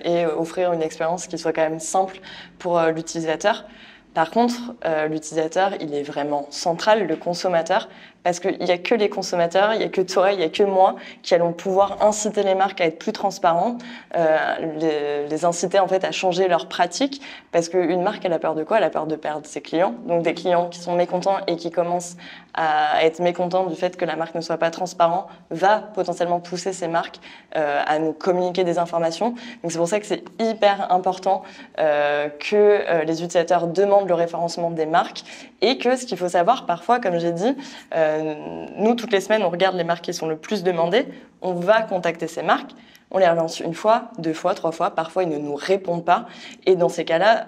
et offrir une expérience qui soit quand même simple pour l'utilisateur. Par contre, l'utilisateur, il est vraiment central, le consommateur, parce qu'il n'y a que les consommateurs, il n'y a que toi, il n'y a que moi qui allons pouvoir inciter les marques à être plus transparentes, les inciter en fait à changer leurs pratiques, parce qu'une marque, elle a peur de quoi ? Elle a peur de perdre ses clients, donc des clients qui sont mécontents et qui commencent à être mécontents du fait que la marque ne soit pas transparente, va potentiellement pousser ces marques à nous communiquer des informations. Donc c'est pour ça que c'est hyper important que les utilisateurs demandent le référencement des marques et que ce qu'il faut savoir parfois, comme j'ai dit, nous toutes les semaines on regarde les marques qui sont le plus demandées, on va contacter ces marques. On les relance 1 fois, 2 fois, 3 fois. Parfois, ils ne nous répondent pas. Et dans ces cas-là,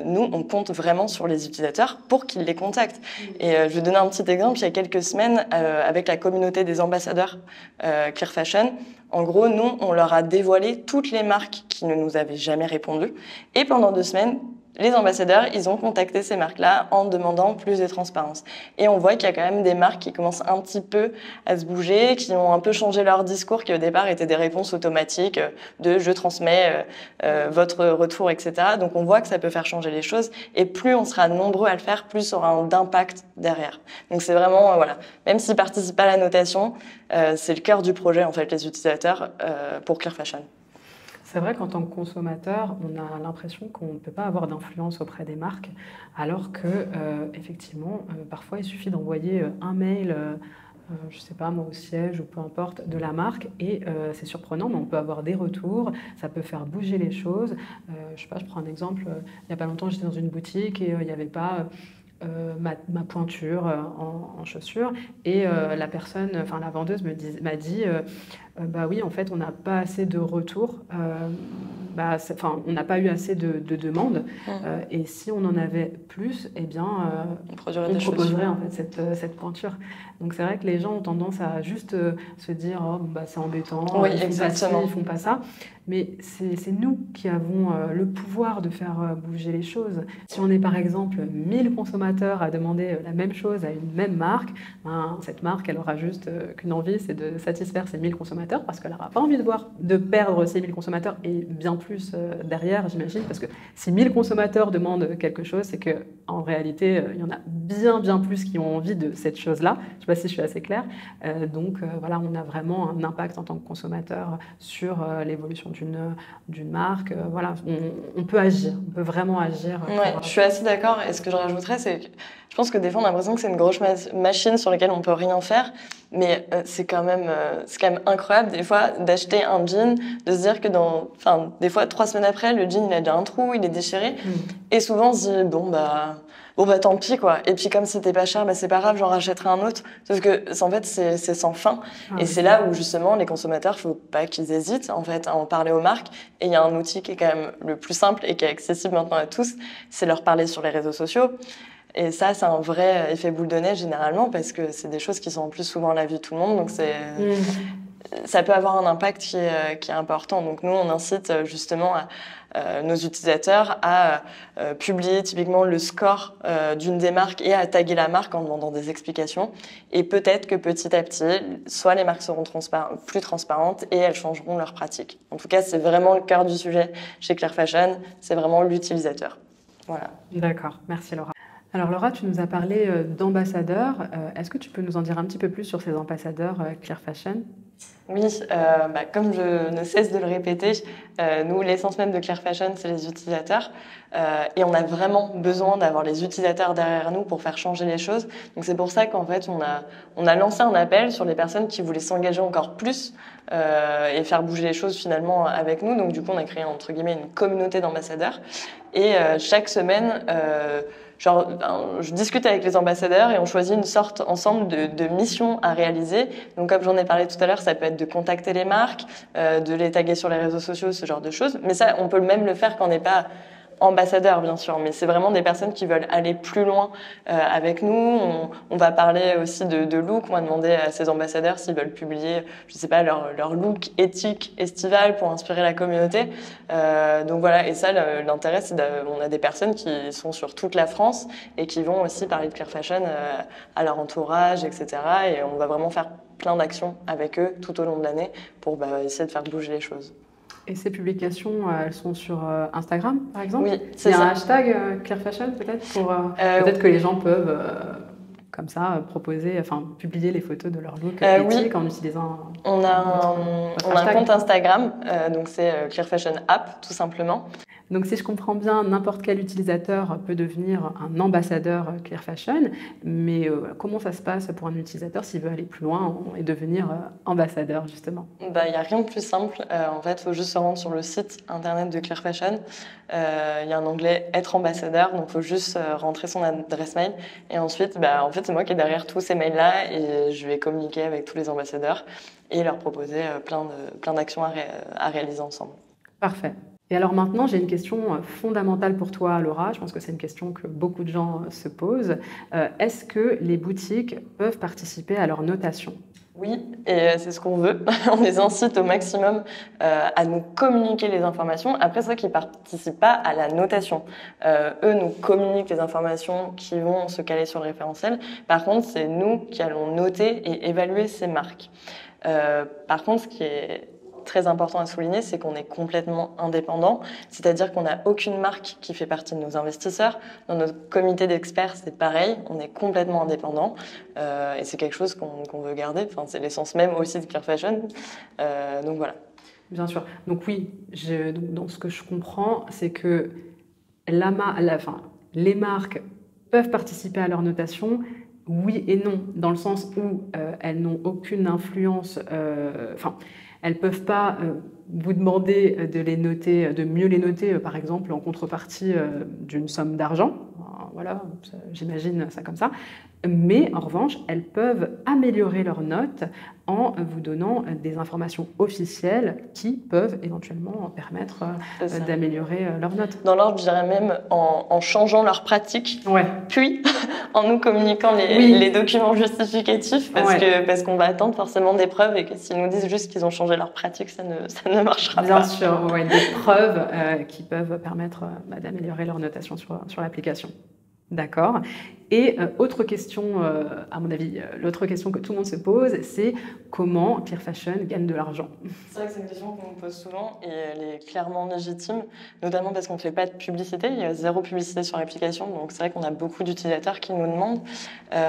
nous, on compte vraiment sur les utilisateurs pour qu'ils les contactent. Et je vais donner un petit exemple. Il y a quelques semaines, avec la communauté des ambassadeurs Clear Fashion, en gros, nous, on leur a dévoilé toutes les marques qui ne nous avaient jamais répondu. Et pendant 2 semaines, les ambassadeurs, ils ont contacté ces marques-là en demandant plus de transparence. Et on voit qu'il y a quand même des marques qui commencent un petit peu à se bouger, qui ont un peu changé leur discours, qui au départ étaient des réponses automatiques de « je transmets votre retour », etc. Donc on voit que ça peut faire changer les choses. Et plus on sera nombreux à le faire, plus ça aura d'impact derrière. Donc c'est vraiment, voilà, même s'ils participent pas à la notation, c'est le cœur du projet, en fait, les utilisateurs pour Clear Fashion. C'est vrai qu'en tant que consommateur, on a l'impression qu'on ne peut pas avoir d'influence auprès des marques, alors que effectivement, parfois il suffit d'envoyer un mail, je ne sais pas moi, au siège ou peu importe, de la marque, et c'est surprenant, mais on peut avoir des retours, ça peut faire bouger les choses. Je sais pas, je prends un exemple, il n'y a pas longtemps j'étais dans une boutique et il n'y avait pas ma pointure en chaussure et la personne, enfin la vendeuse m'a dit bah oui, en fait on n'a pas assez de retours on n'a pas eu assez de demandes. Et si on en avait plus, eh bien, on produirait on des proposerait en fait cette pointure. Donc c'est vrai que les gens ont tendance à juste se dire oh, bon, c'est embêtant, oui, ils font exactement. pas ci, ils font pas ça. Mais c'est nous qui avons le pouvoir de faire bouger les choses. Si on est par exemple 1000 consommateurs à demander la même chose à une même marque, cette marque, elle aura juste qu'une envie, c'est de satisfaire ces 1000 consommateurs parce qu'elle n'aura pas envie de perdre ces 1000 consommateurs et bien plus derrière, j'imagine, parce que si 1000 consommateurs demandent quelque chose, c'est qu'en réalité, il y en a bien plus qui ont envie de cette chose-là. Je ne sais pas si je suis assez claire. Donc voilà, on a vraiment un impact en tant que consommateur sur l'évolution d'une marque. Voilà, on peut agir, on peut vraiment agir. Ouais, je suis assez d'accord. Et ce que je rajouterais, c'est que je pense que des fois, on a l'impression que c'est une grosse machine sur laquelle on peut rien faire. Mais c'est quand même incroyable, des fois, d'acheter un jean, de se dire que des fois, 3 semaines après, le jean, il a déjà un trou, il est déchiré. Et souvent, on se dit, bon, tant pis, quoi. Et puis, comme c'était pas cher, c'est pas grave, j'en rachèterai un autre. Sauf que, en fait, c'est sans fin. Et c'est là où, justement, les consommateurs, faut pas qu'ils hésitent, en fait, à en parler aux marques. Et il y a un outil qui est quand même le plus simple et qui est accessible maintenant à tous, c'est leur parler sur les réseaux sociaux. Et ça, c'est un vrai effet boule de neige, généralement, parce que c'est des choses qui sont en plus souvent à la vue de tout le monde. Donc, ça peut avoir un impact qui est important. Donc, nous, on incite justement nos utilisateurs à publier typiquement le score d'une des marques et à taguer la marque en demandant des explications. Et peut-être que petit à petit, soit les marques seront plus transparentes et elles changeront leurs pratiques. En tout cas, c'est vraiment le cœur du sujet chez Claire Fashion, c'est vraiment l'utilisateur. Voilà. D'accord, merci Laura. Alors Laura, tu nous as parlé d'ambassadeurs. Est-ce que tu peux nous en dire un petit peu plus sur ces ambassadeurs Claire Fashion ? Oui, comme je ne cesse de le répéter, nous, l'essence même de Claire Fashion, c'est les utilisateurs. Et on a vraiment besoin d'avoir les utilisateurs derrière nous pour faire changer les choses. Donc c'est pour ça qu'en fait, on a lancé un appel sur les personnes qui voulaient s'engager encore plus et faire bouger les choses finalement avec nous. Donc du coup, on a créé entre guillemets une communauté d'ambassadeurs. Et chaque semaine, je discute avec les ambassadeurs et on choisit une sorte ensemble de missions à réaliser. Donc comme j'en ai parlé tout à l'heure, ça peut être de contacter les marques, de les taguer sur les réseaux sociaux, ce genre de choses. Mais ça, on peut même le faire quand on n'est pas ambassadeur, bien sûr, mais c'est vraiment des personnes qui veulent aller plus loin avec nous. On va parler aussi de look. On va demander à ces ambassadeurs s'ils veulent publier, je sais pas, leur look éthique estival pour inspirer la communauté. Donc voilà, et ça, l'intérêt, c'est on a des personnes qui sont sur toute la France et qui vont aussi parler de Claire Fashion à leur entourage, etc. Et on va vraiment faire plein d'actions avec eux tout au long de l'année pour essayer de faire bouger les choses. Et ces publications, elles sont sur Instagram, par exemple ? Oui, c'est ça. Il y a un hashtag Claire Fashion, peut-être peut-être que les gens peuvent, comme ça, publier les photos de leur look éthique en utilisant... On a un compte Instagram, donc c'est Claire Fashion App, tout simplement. Donc si je comprends bien, n'importe quel utilisateur peut devenir un ambassadeur Claire Fashion, mais comment ça se passe pour un utilisateur s'il veut aller plus loin et devenir ambassadeur, justement ? Il n'y a rien de plus simple. En fait, il faut juste se rendre sur le site internet de Claire Fashion. Il y a un onglet « Être ambassadeur », donc il faut juste rentrer son adresse mail. Et ensuite, en fait, c'est moi qui est derrière tous ces mails-là et je vais communiquer avec tous les ambassadeurs et leur proposer plein d'actions à réaliser ensemble. Parfait. Et alors maintenant, j'ai une question fondamentale pour toi, Laura. Je pense que c'est une question que beaucoup de gens se posent. Est-ce que les boutiques peuvent participer à leur notation ? Oui, et c'est ce qu'on veut. On les incite au maximum à nous communiquer les informations. Après, c'est vrai qu'ils ne participent pas à la notation. Eux nous communiquent les informations qui vont se caler sur le référentiel. Par contre, c'est nous qui allons noter et évaluer ces marques. Par contre, ce qui est très important à souligner, c'est qu'on est complètement indépendant, c'est-à-dire qu'on n'a aucune marque qui fait partie de nos investisseurs. Dans notre comité d'experts, c'est pareil, on est complètement indépendant et c'est quelque chose qu'on veut garder. Enfin, c'est l'essence même aussi de Claire Fashion. Donc voilà. Bien sûr. Donc oui, dans ce que je comprends, c'est que les marques peuvent participer à leur notation. Oui et non, dans le sens où elles n'ont aucune influence. Elles ne peuvent pas vous demander de les noter, de mieux les noter, par exemple, en contrepartie d'une somme d'argent. Voilà, j'imagine ça comme ça. Mais en revanche, elles peuvent améliorer leurs notes en vous donnant des informations officielles qui peuvent éventuellement permettre d'améliorer leurs notes. Dans l'ordre, je dirais même en changeant leurs pratiques, puis en nous communiquant les documents justificatifs, parce qu'on va attendre forcément des preuves et que s'ils nous disent juste qu'ils ont changé leurs pratiques, ça ne marchera pas. Bien sûr, des preuves qui peuvent permettre d'améliorer leur notation sur l'application. D'accord. Et autre question, à mon avis, l'autre question que tout le monde se pose, c'est comment Clear Fashion gagne de l'argent? C'est vrai que c'est une question qu'on me pose souvent et elle est clairement légitime, notamment parce qu'on ne fait pas de publicité, il y a 0 publicité sur l'application, donc c'est vrai qu'on a beaucoup d'utilisateurs qui nous demandent.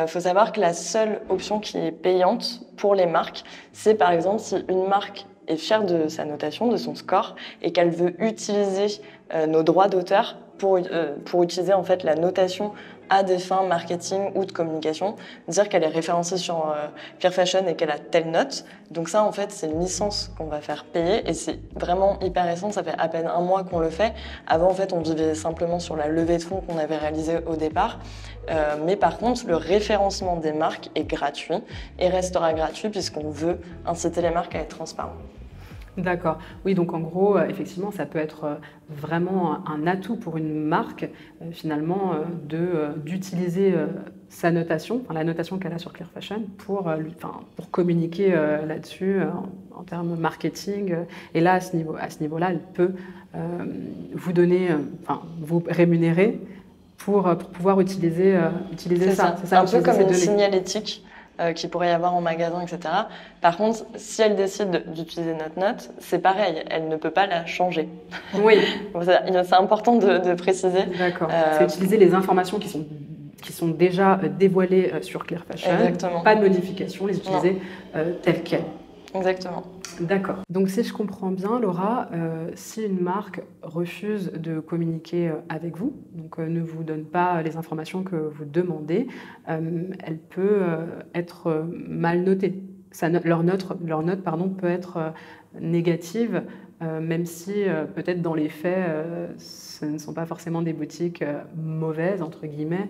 Faut savoir que la seule option qui est payante pour les marques, c'est par exemple si une marque est fière de sa notation, de son score, et qu'elle veut utiliser nos droits d'auteur pour utiliser en fait la notation à des fins marketing ou de communication, dire qu'elle est référencée sur Clear Fashion et qu'elle a telle note. Donc ça, en fait, c'est une licence qu'on va faire payer et c'est vraiment hyper récent. Ça fait à peine 1 mois qu'on le fait. Avant, en fait, on vivait simplement sur la levée de fonds qu'on avait réalisée au départ. Mais par contre, le référencement des marques est gratuit et restera gratuit puisqu'on veut inciter les marques à être transparentes. D'accord. Oui, donc en gros, effectivement, ça peut être vraiment un atout pour une marque, finalement, d'utiliser sa notation, la notation qu'elle a sur Clear Fashion, pour communiquer là-dessus en termes marketing. Et là, à ce niveau-là, elle peut vous donner, vous rémunérer pour pouvoir utiliser ça. C'est un peu comme une signalétique qu'il pourrait y avoir en magasin, etc. Par contre, si elle décide d'utiliser notre note, c'est pareil, elle ne peut pas la changer. Oui. C'est important de préciser. D'accord. C'est utiliser les informations qui sont déjà dévoilées sur Clear Fashion. Exactement. Pas de modification, les utiliser telles quelles. Exactement. D'accord. Donc si je comprends bien, Laura, si une marque refuse de communiquer avec vous, donc ne vous donne pas les informations que vous demandez, elle peut être mal notée. Leur note peut être négative, même si peut-être dans les faits, ce ne sont pas forcément des boutiques mauvaises, entre guillemets.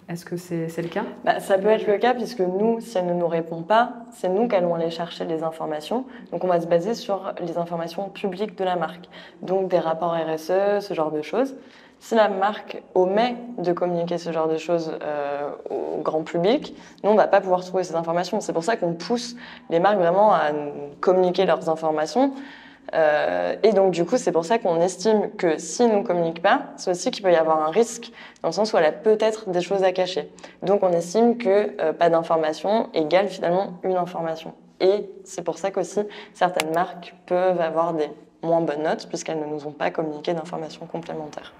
Est-ce que c'est le cas? Ça peut être le cas puisque nous, si elle ne nous répond pas, c'est nous qui allons aller chercher les informations. Donc on va se baser sur les informations publiques de la marque. Donc des rapports RSE, ce genre de choses. Si la marque omet de communiquer ce genre de choses au grand public, nous, on ne va pas pouvoir trouver ces informations. C'est pour ça qu'on pousse les marques vraiment à communiquer leurs informations. Et donc du coup, c'est pour ça qu'on estime que s'ils ne nous communiquent pas, c'est aussi qu'il peut y avoir un risque dans le sens où elle a peut-être des choses à cacher. Donc on estime que pas d'information égale finalement une information. Et c'est pour ça qu'aussi certaines marques peuvent avoir des moins bonnes notes puisqu'elles ne nous ont pas communiqué d'informations complémentaires.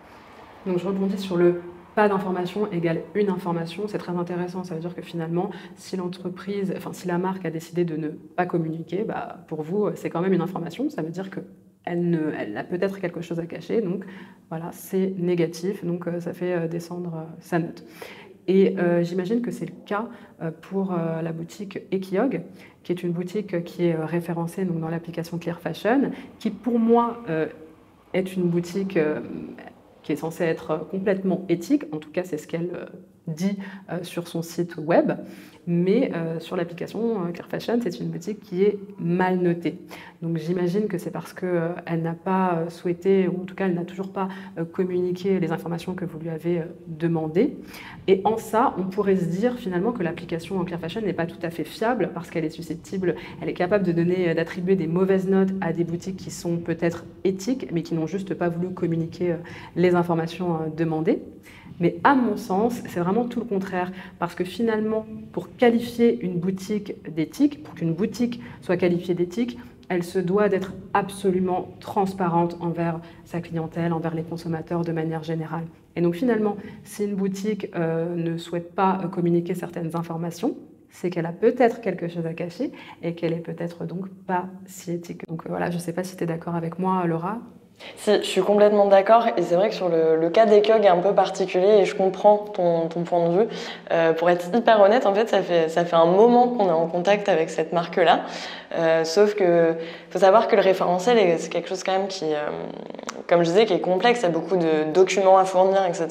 Donc je rebondis sur le pas d'information égale une information, c'est très intéressant. Ça veut dire que finalement, si la marque a décidé de ne pas communiquer, pour vous, c'est quand même une information. Ça veut dire qu'elle a peut-être quelque chose à cacher. Donc voilà, c'est négatif. Donc ça fait descendre sa note. Et j'imagine que c'est le cas pour la boutique Ekiog, qui est une boutique qui est référencée donc, dans l'application Clear Fashion, qui pour moi est une boutique qui est censée être complètement éthique, en tout cas c'est ce qu'elle dit sur son site web, mais sur l'application Clear Fashion, c'est une boutique qui est mal notée. Donc j'imagine que c'est parce qu'elle n'a pas souhaité, ou en tout cas elle n'a toujours pas communiqué les informations que vous lui avez demandées. Et en ça, on pourrait se dire finalement que l'application Clear Fashion n'est pas tout à fait fiable parce qu'elle est susceptible, elle est capable d'attribuer des mauvaises notes à des boutiques qui sont peut-être éthiques, mais qui n'ont juste pas voulu communiquer les informations demandées. Mais à mon sens, c'est vraiment tout le contraire. Parce que finalement, pour qualifier une boutique d'éthique, pour qu'une boutique soit qualifiée d'éthique, elle se doit d'être absolument transparente envers sa clientèle, envers les consommateurs de manière générale. Et donc finalement, si une boutique ne souhaite pas communiquer certaines informations, c'est qu'elle a peut-être quelque chose à cacher et qu'elle est peut-être donc pas si éthique. Donc voilà, je ne sais pas si tu es d'accord avec moi, Laura. Si, je suis complètement d'accord et c'est vrai que sur le cas d'Ekiog est un peu particulier et je comprends ton point de vue. Pour être hyper honnête, en fait, ça fait un moment qu'on est en contact avec cette marque-là. Sauf que faut savoir que le référentiel, c'est quelque chose quand même comme je disais, qui est complexe, il y a beaucoup de documents à fournir, etc.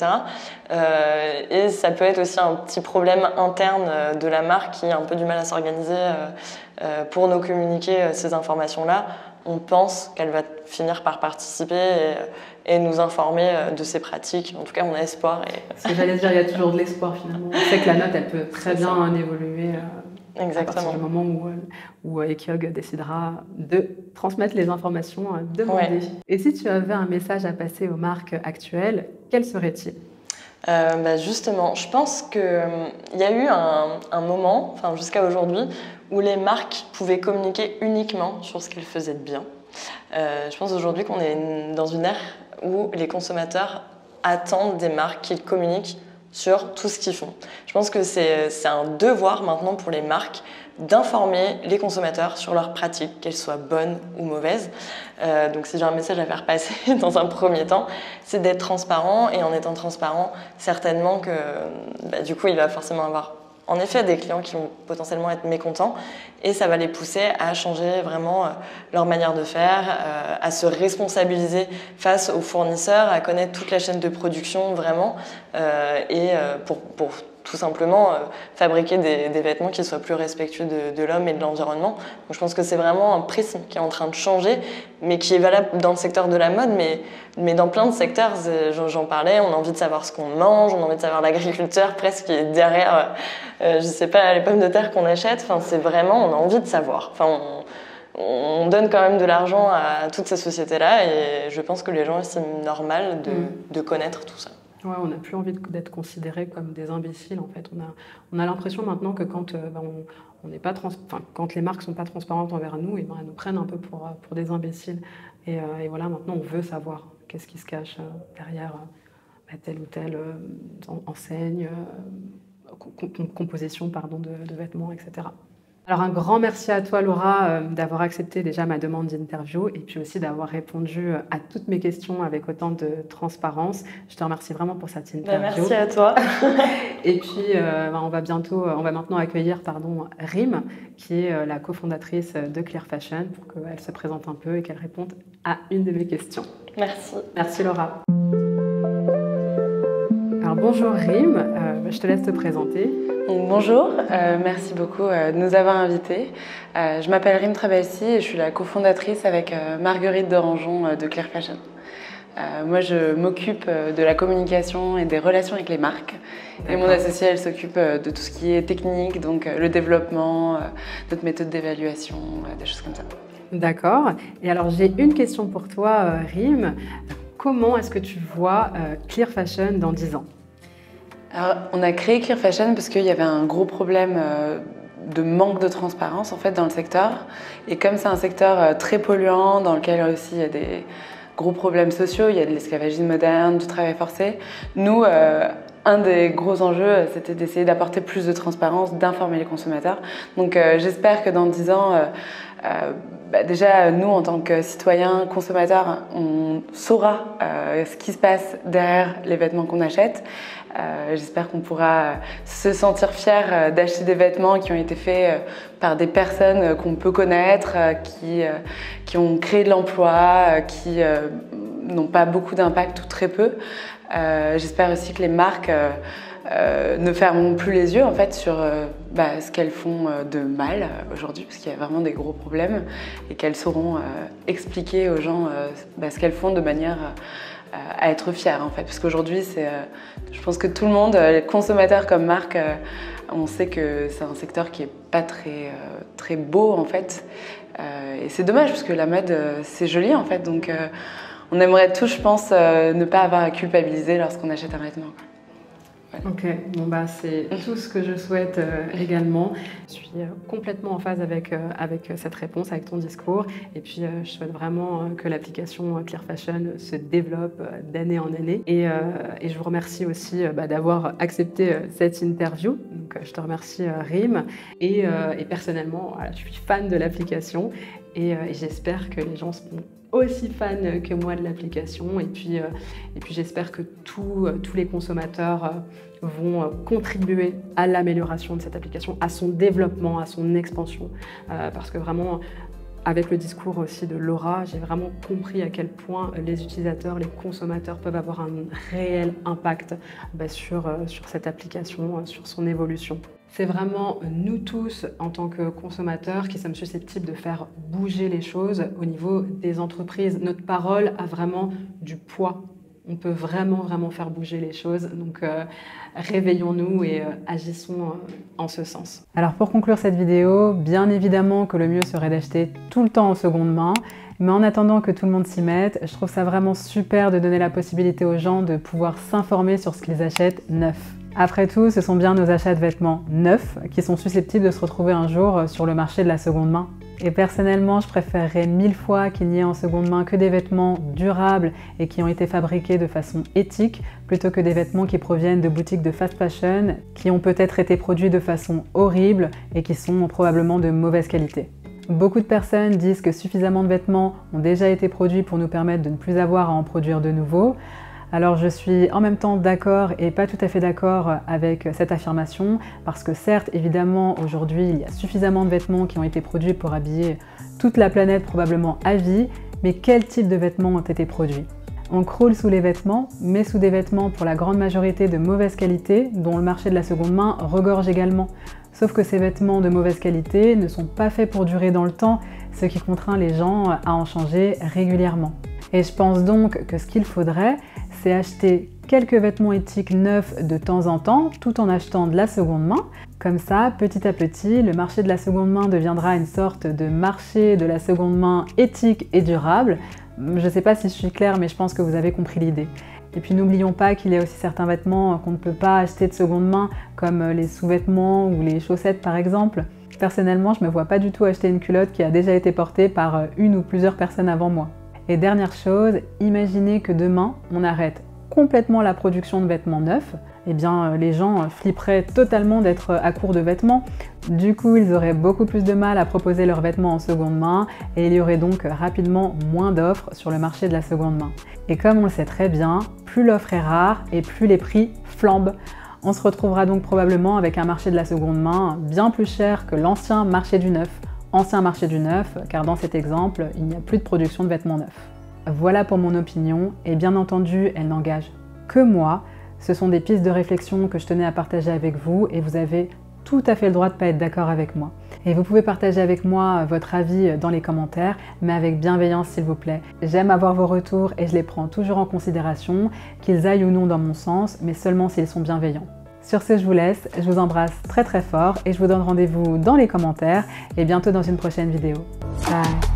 Et ça peut être aussi un petit problème interne de la marque qui a un peu du mal à s'organiser pour nous communiquer ces informations-là. On pense qu'elle va finir par participer et nous informer de ses pratiques. En tout cas, on a espoir. Ce que j'allais dire, il y a toujours de l'espoir finalement. On sait que la note, elle peut très bien évoluer à partir du moment où Ekiog décidera de transmettre les informations demandées. Ouais. Et si tu avais un message à passer aux marques actuelles, quel serait-il ? Justement, je pense qu'il y a eu un moment, enfin jusqu'à aujourd'hui, où les marques pouvaient communiquer uniquement sur ce qu'elles faisaient de bien. Je pense aujourd'hui qu'on est dans une ère où les consommateurs attendent des marques qui communiquent sur tout ce qu'ils font. Je pense que c'est un devoir maintenant pour les marques d'informer les consommateurs sur leurs pratiques, qu'elles soient bonnes ou mauvaises. Donc si j'ai un message à faire passer dans un premier temps, c'est d'être transparent, et en étant transparent, certainement que du coup il va forcément avoir en effet des clients qui vont potentiellement être mécontents, et ça va les pousser à changer vraiment leur manière de faire, à se responsabiliser face aux fournisseurs, à connaître toute la chaîne de production vraiment, et pour tout simplement fabriquer des vêtements qui soient plus respectueux de l'homme et de l'environnement. Donc je pense que c'est vraiment un prisme qui est en train de changer, mais qui est valable dans le secteur de la mode, mais dans plein de secteurs. J'en parlais, on a envie de savoir ce qu'on mange, on a envie de savoir l'agriculteur presque qui est derrière, je sais pas, les pommes de terre qu'on achète. Enfin, c'est vraiment, on a envie de savoir. Enfin, on donne quand même de l'argent à toutes ces sociétés-là, et je pense que les gens estiment normal de connaître tout ça. Ouais, on n'a plus envie d'être considérés comme des imbéciles en fait. On a l'impression maintenant que quand on n'est pas quand les marques sont pas transparentes envers nous, elles nous prennent un peu pour des imbéciles. Et voilà, maintenant on veut savoir qu'est-ce qui se cache derrière telle ou telle enseigne, composition de vêtements, etc. Alors un grand merci à toi Laura d'avoir accepté déjà ma demande d'interview, et puis aussi d'avoir répondu à toutes mes questions avec autant de transparence. Je te remercie vraiment pour cette interview. Merci à toi. Et puis on va maintenant accueillir Rim, qui est la cofondatrice de Clear Fashion, pour qu'elle se présente un peu et qu'elle réponde à une de mes questions. Merci. Merci Laura. Alors bonjour Rim, je te laisse te présenter. Bonjour, merci beaucoup de nous avoir invités. Je m'appelle Rim Trabelsi et je suis la cofondatrice avec Marguerite Derangeon de Clear Fashion. Moi, je m'occupe de la communication et des relations avec les marques. Et mon associée, elle s'occupe de tout ce qui est technique, donc le développement, notre méthode d'évaluation, des choses comme ça. D'accord. Et alors, j'ai une question pour toi, Rim. Comment est-ce que tu vois Clear Fashion dans 10 ans ? Alors, on a créé Clear Fashion parce qu'il y avait un gros problème de manque de transparence en fait dans le secteur. Et comme c'est un secteur très polluant, dans lequel aussi il y a des gros problèmes sociaux, il y a de l'esclavagisme moderne, du travail forcé, nous, un des gros enjeux, c'était d'essayer d'apporter plus de transparence, d'informer les consommateurs. Donc j'espère que dans 10 ans, déjà nous en tant que citoyens, consommateurs, on saura ce qui se passe derrière les vêtements qu'on achète. J'espère qu'on pourra se sentir fier d'acheter des vêtements qui ont été faits par des personnes qu'on peut connaître, qui ont créé de l'emploi, qui n'ont pas beaucoup d'impact ou très peu. J'espère aussi que les marques ne fermeront plus les yeux en fait sur ce qu'elles font de mal aujourd'hui, parce qu'il y a vraiment des gros problèmes, et qu'elles sauront expliquer aux gens ce qu'elles font de manière à être fiers en fait, parce qu'aujourd'hui je pense que tout le monde, les consommateurs comme marque, on sait que c'est un secteur qui est pas très beau en fait, et c'est dommage parce que la mode c'est joli en fait, donc on aimerait tous, je pense, ne pas avoir à culpabiliser lorsqu'on achète un vêtement. Ouais. Ok, c'est tout ce que je souhaite également. Je suis complètement en phase avec cette réponse, avec ton discours. Et puis, je souhaite vraiment que l'application Clear Fashion se développe d'année en année. Et je vous remercie aussi d'avoir accepté cette interview. Donc, je te remercie, Rim. Et personnellement, je suis fan de l'application. Et j'espère que les gens seront aussi fans que moi de l'application, et puis j'espère que tous les consommateurs vont contribuer à l'amélioration de cette application, à son développement, à son expansion, parce que vraiment Avec le discours aussi de Laura, j'ai vraiment compris à quel point les utilisateurs, les consommateurs peuvent avoir un réel impact sur cette application, sur son évolution. C'est vraiment nous tous, en tant que consommateurs, qui sommes susceptibles de faire bouger les choses au niveau des entreprises. Notre parole a vraiment du poids. On peut vraiment faire bouger les choses. Donc réveillons-nous et agissons en ce sens. Alors pour conclure cette vidéo, bien évidemment que le mieux serait d'acheter tout le temps en seconde main. Mais en attendant que tout le monde s'y mette, je trouve ça vraiment super de donner la possibilité aux gens de pouvoir s'informer sur ce qu'ils achètent neuf. Après tout, ce sont bien nos achats de vêtements neufs qui sont susceptibles de se retrouver un jour sur le marché de la seconde main. Et personnellement, je préférerais 1000 fois qu'il n'y ait en seconde main que des vêtements durables et qui ont été fabriqués de façon éthique, plutôt que des vêtements qui proviennent de boutiques de fast fashion, qui ont peut-être été produits de façon horrible et qui sont probablement de mauvaise qualité. Beaucoup de personnes disent que suffisamment de vêtements ont déjà été produits pour nous permettre de ne plus avoir à en produire de nouveaux. Alors je suis en même temps d'accord et pas tout à fait d'accord avec cette affirmation parce que certes, évidemment, aujourd'hui, il y a suffisamment de vêtements qui ont été produits pour habiller toute la planète probablement à vie, mais quel type de vêtements ont été produits ? On croule sous les vêtements, mais sous des vêtements pour la grande majorité de mauvaise qualité, dont le marché de la seconde main regorge également. Sauf que ces vêtements de mauvaise qualité ne sont pas faits pour durer dans le temps, ce qui contraint les gens à en changer régulièrement. Et je pense donc que ce qu'il faudrait, c'est acheter quelques vêtements éthiques neufs de temps en temps, tout en achetant de la seconde main. Comme ça, petit à petit, le marché de la seconde main deviendra une sorte de marché de la seconde main éthique et durable. Je ne sais pas si je suis claire, mais je pense que vous avez compris l'idée. Et puis n'oublions pas qu'il y a aussi certains vêtements qu'on ne peut pas acheter de seconde main, comme les sous-vêtements ou les chaussettes par exemple. Personnellement, je ne me vois pas du tout acheter une culotte qui a déjà été portée par une ou plusieurs personnes avant moi. Et dernière chose, imaginez que demain, on arrête complètement la production de vêtements neufs. Eh bien, les gens flipperaient totalement d'être à court de vêtements. Du coup, ils auraient beaucoup plus de mal à proposer leurs vêtements en seconde main et il y aurait donc rapidement moins d'offres sur le marché de la seconde main. Et comme on le sait très bien, plus l'offre est rare et plus les prix flambent. On se retrouvera donc probablement avec un marché de la seconde main bien plus cher que l'ancien marché du neuf. Ancien marché du neuf, car dans cet exemple, il n'y a plus de production de vêtements neufs. Voilà pour mon opinion, et bien entendu, elle n'engage que moi. Ce sont des pistes de réflexion que je tenais à partager avec vous, et vous avez tout à fait le droit de ne pas être d'accord avec moi. Et vous pouvez partager avec moi votre avis dans les commentaires, mais avec bienveillance s'il vous plaît. J'aime avoir vos retours et je les prends toujours en considération, qu'ils aillent ou non dans mon sens, mais seulement s'ils sont bienveillants. Sur ce, je vous laisse, je vous embrasse très fort et je vous donne rendez-vous dans les commentaires et bientôt dans une prochaine vidéo. Bye!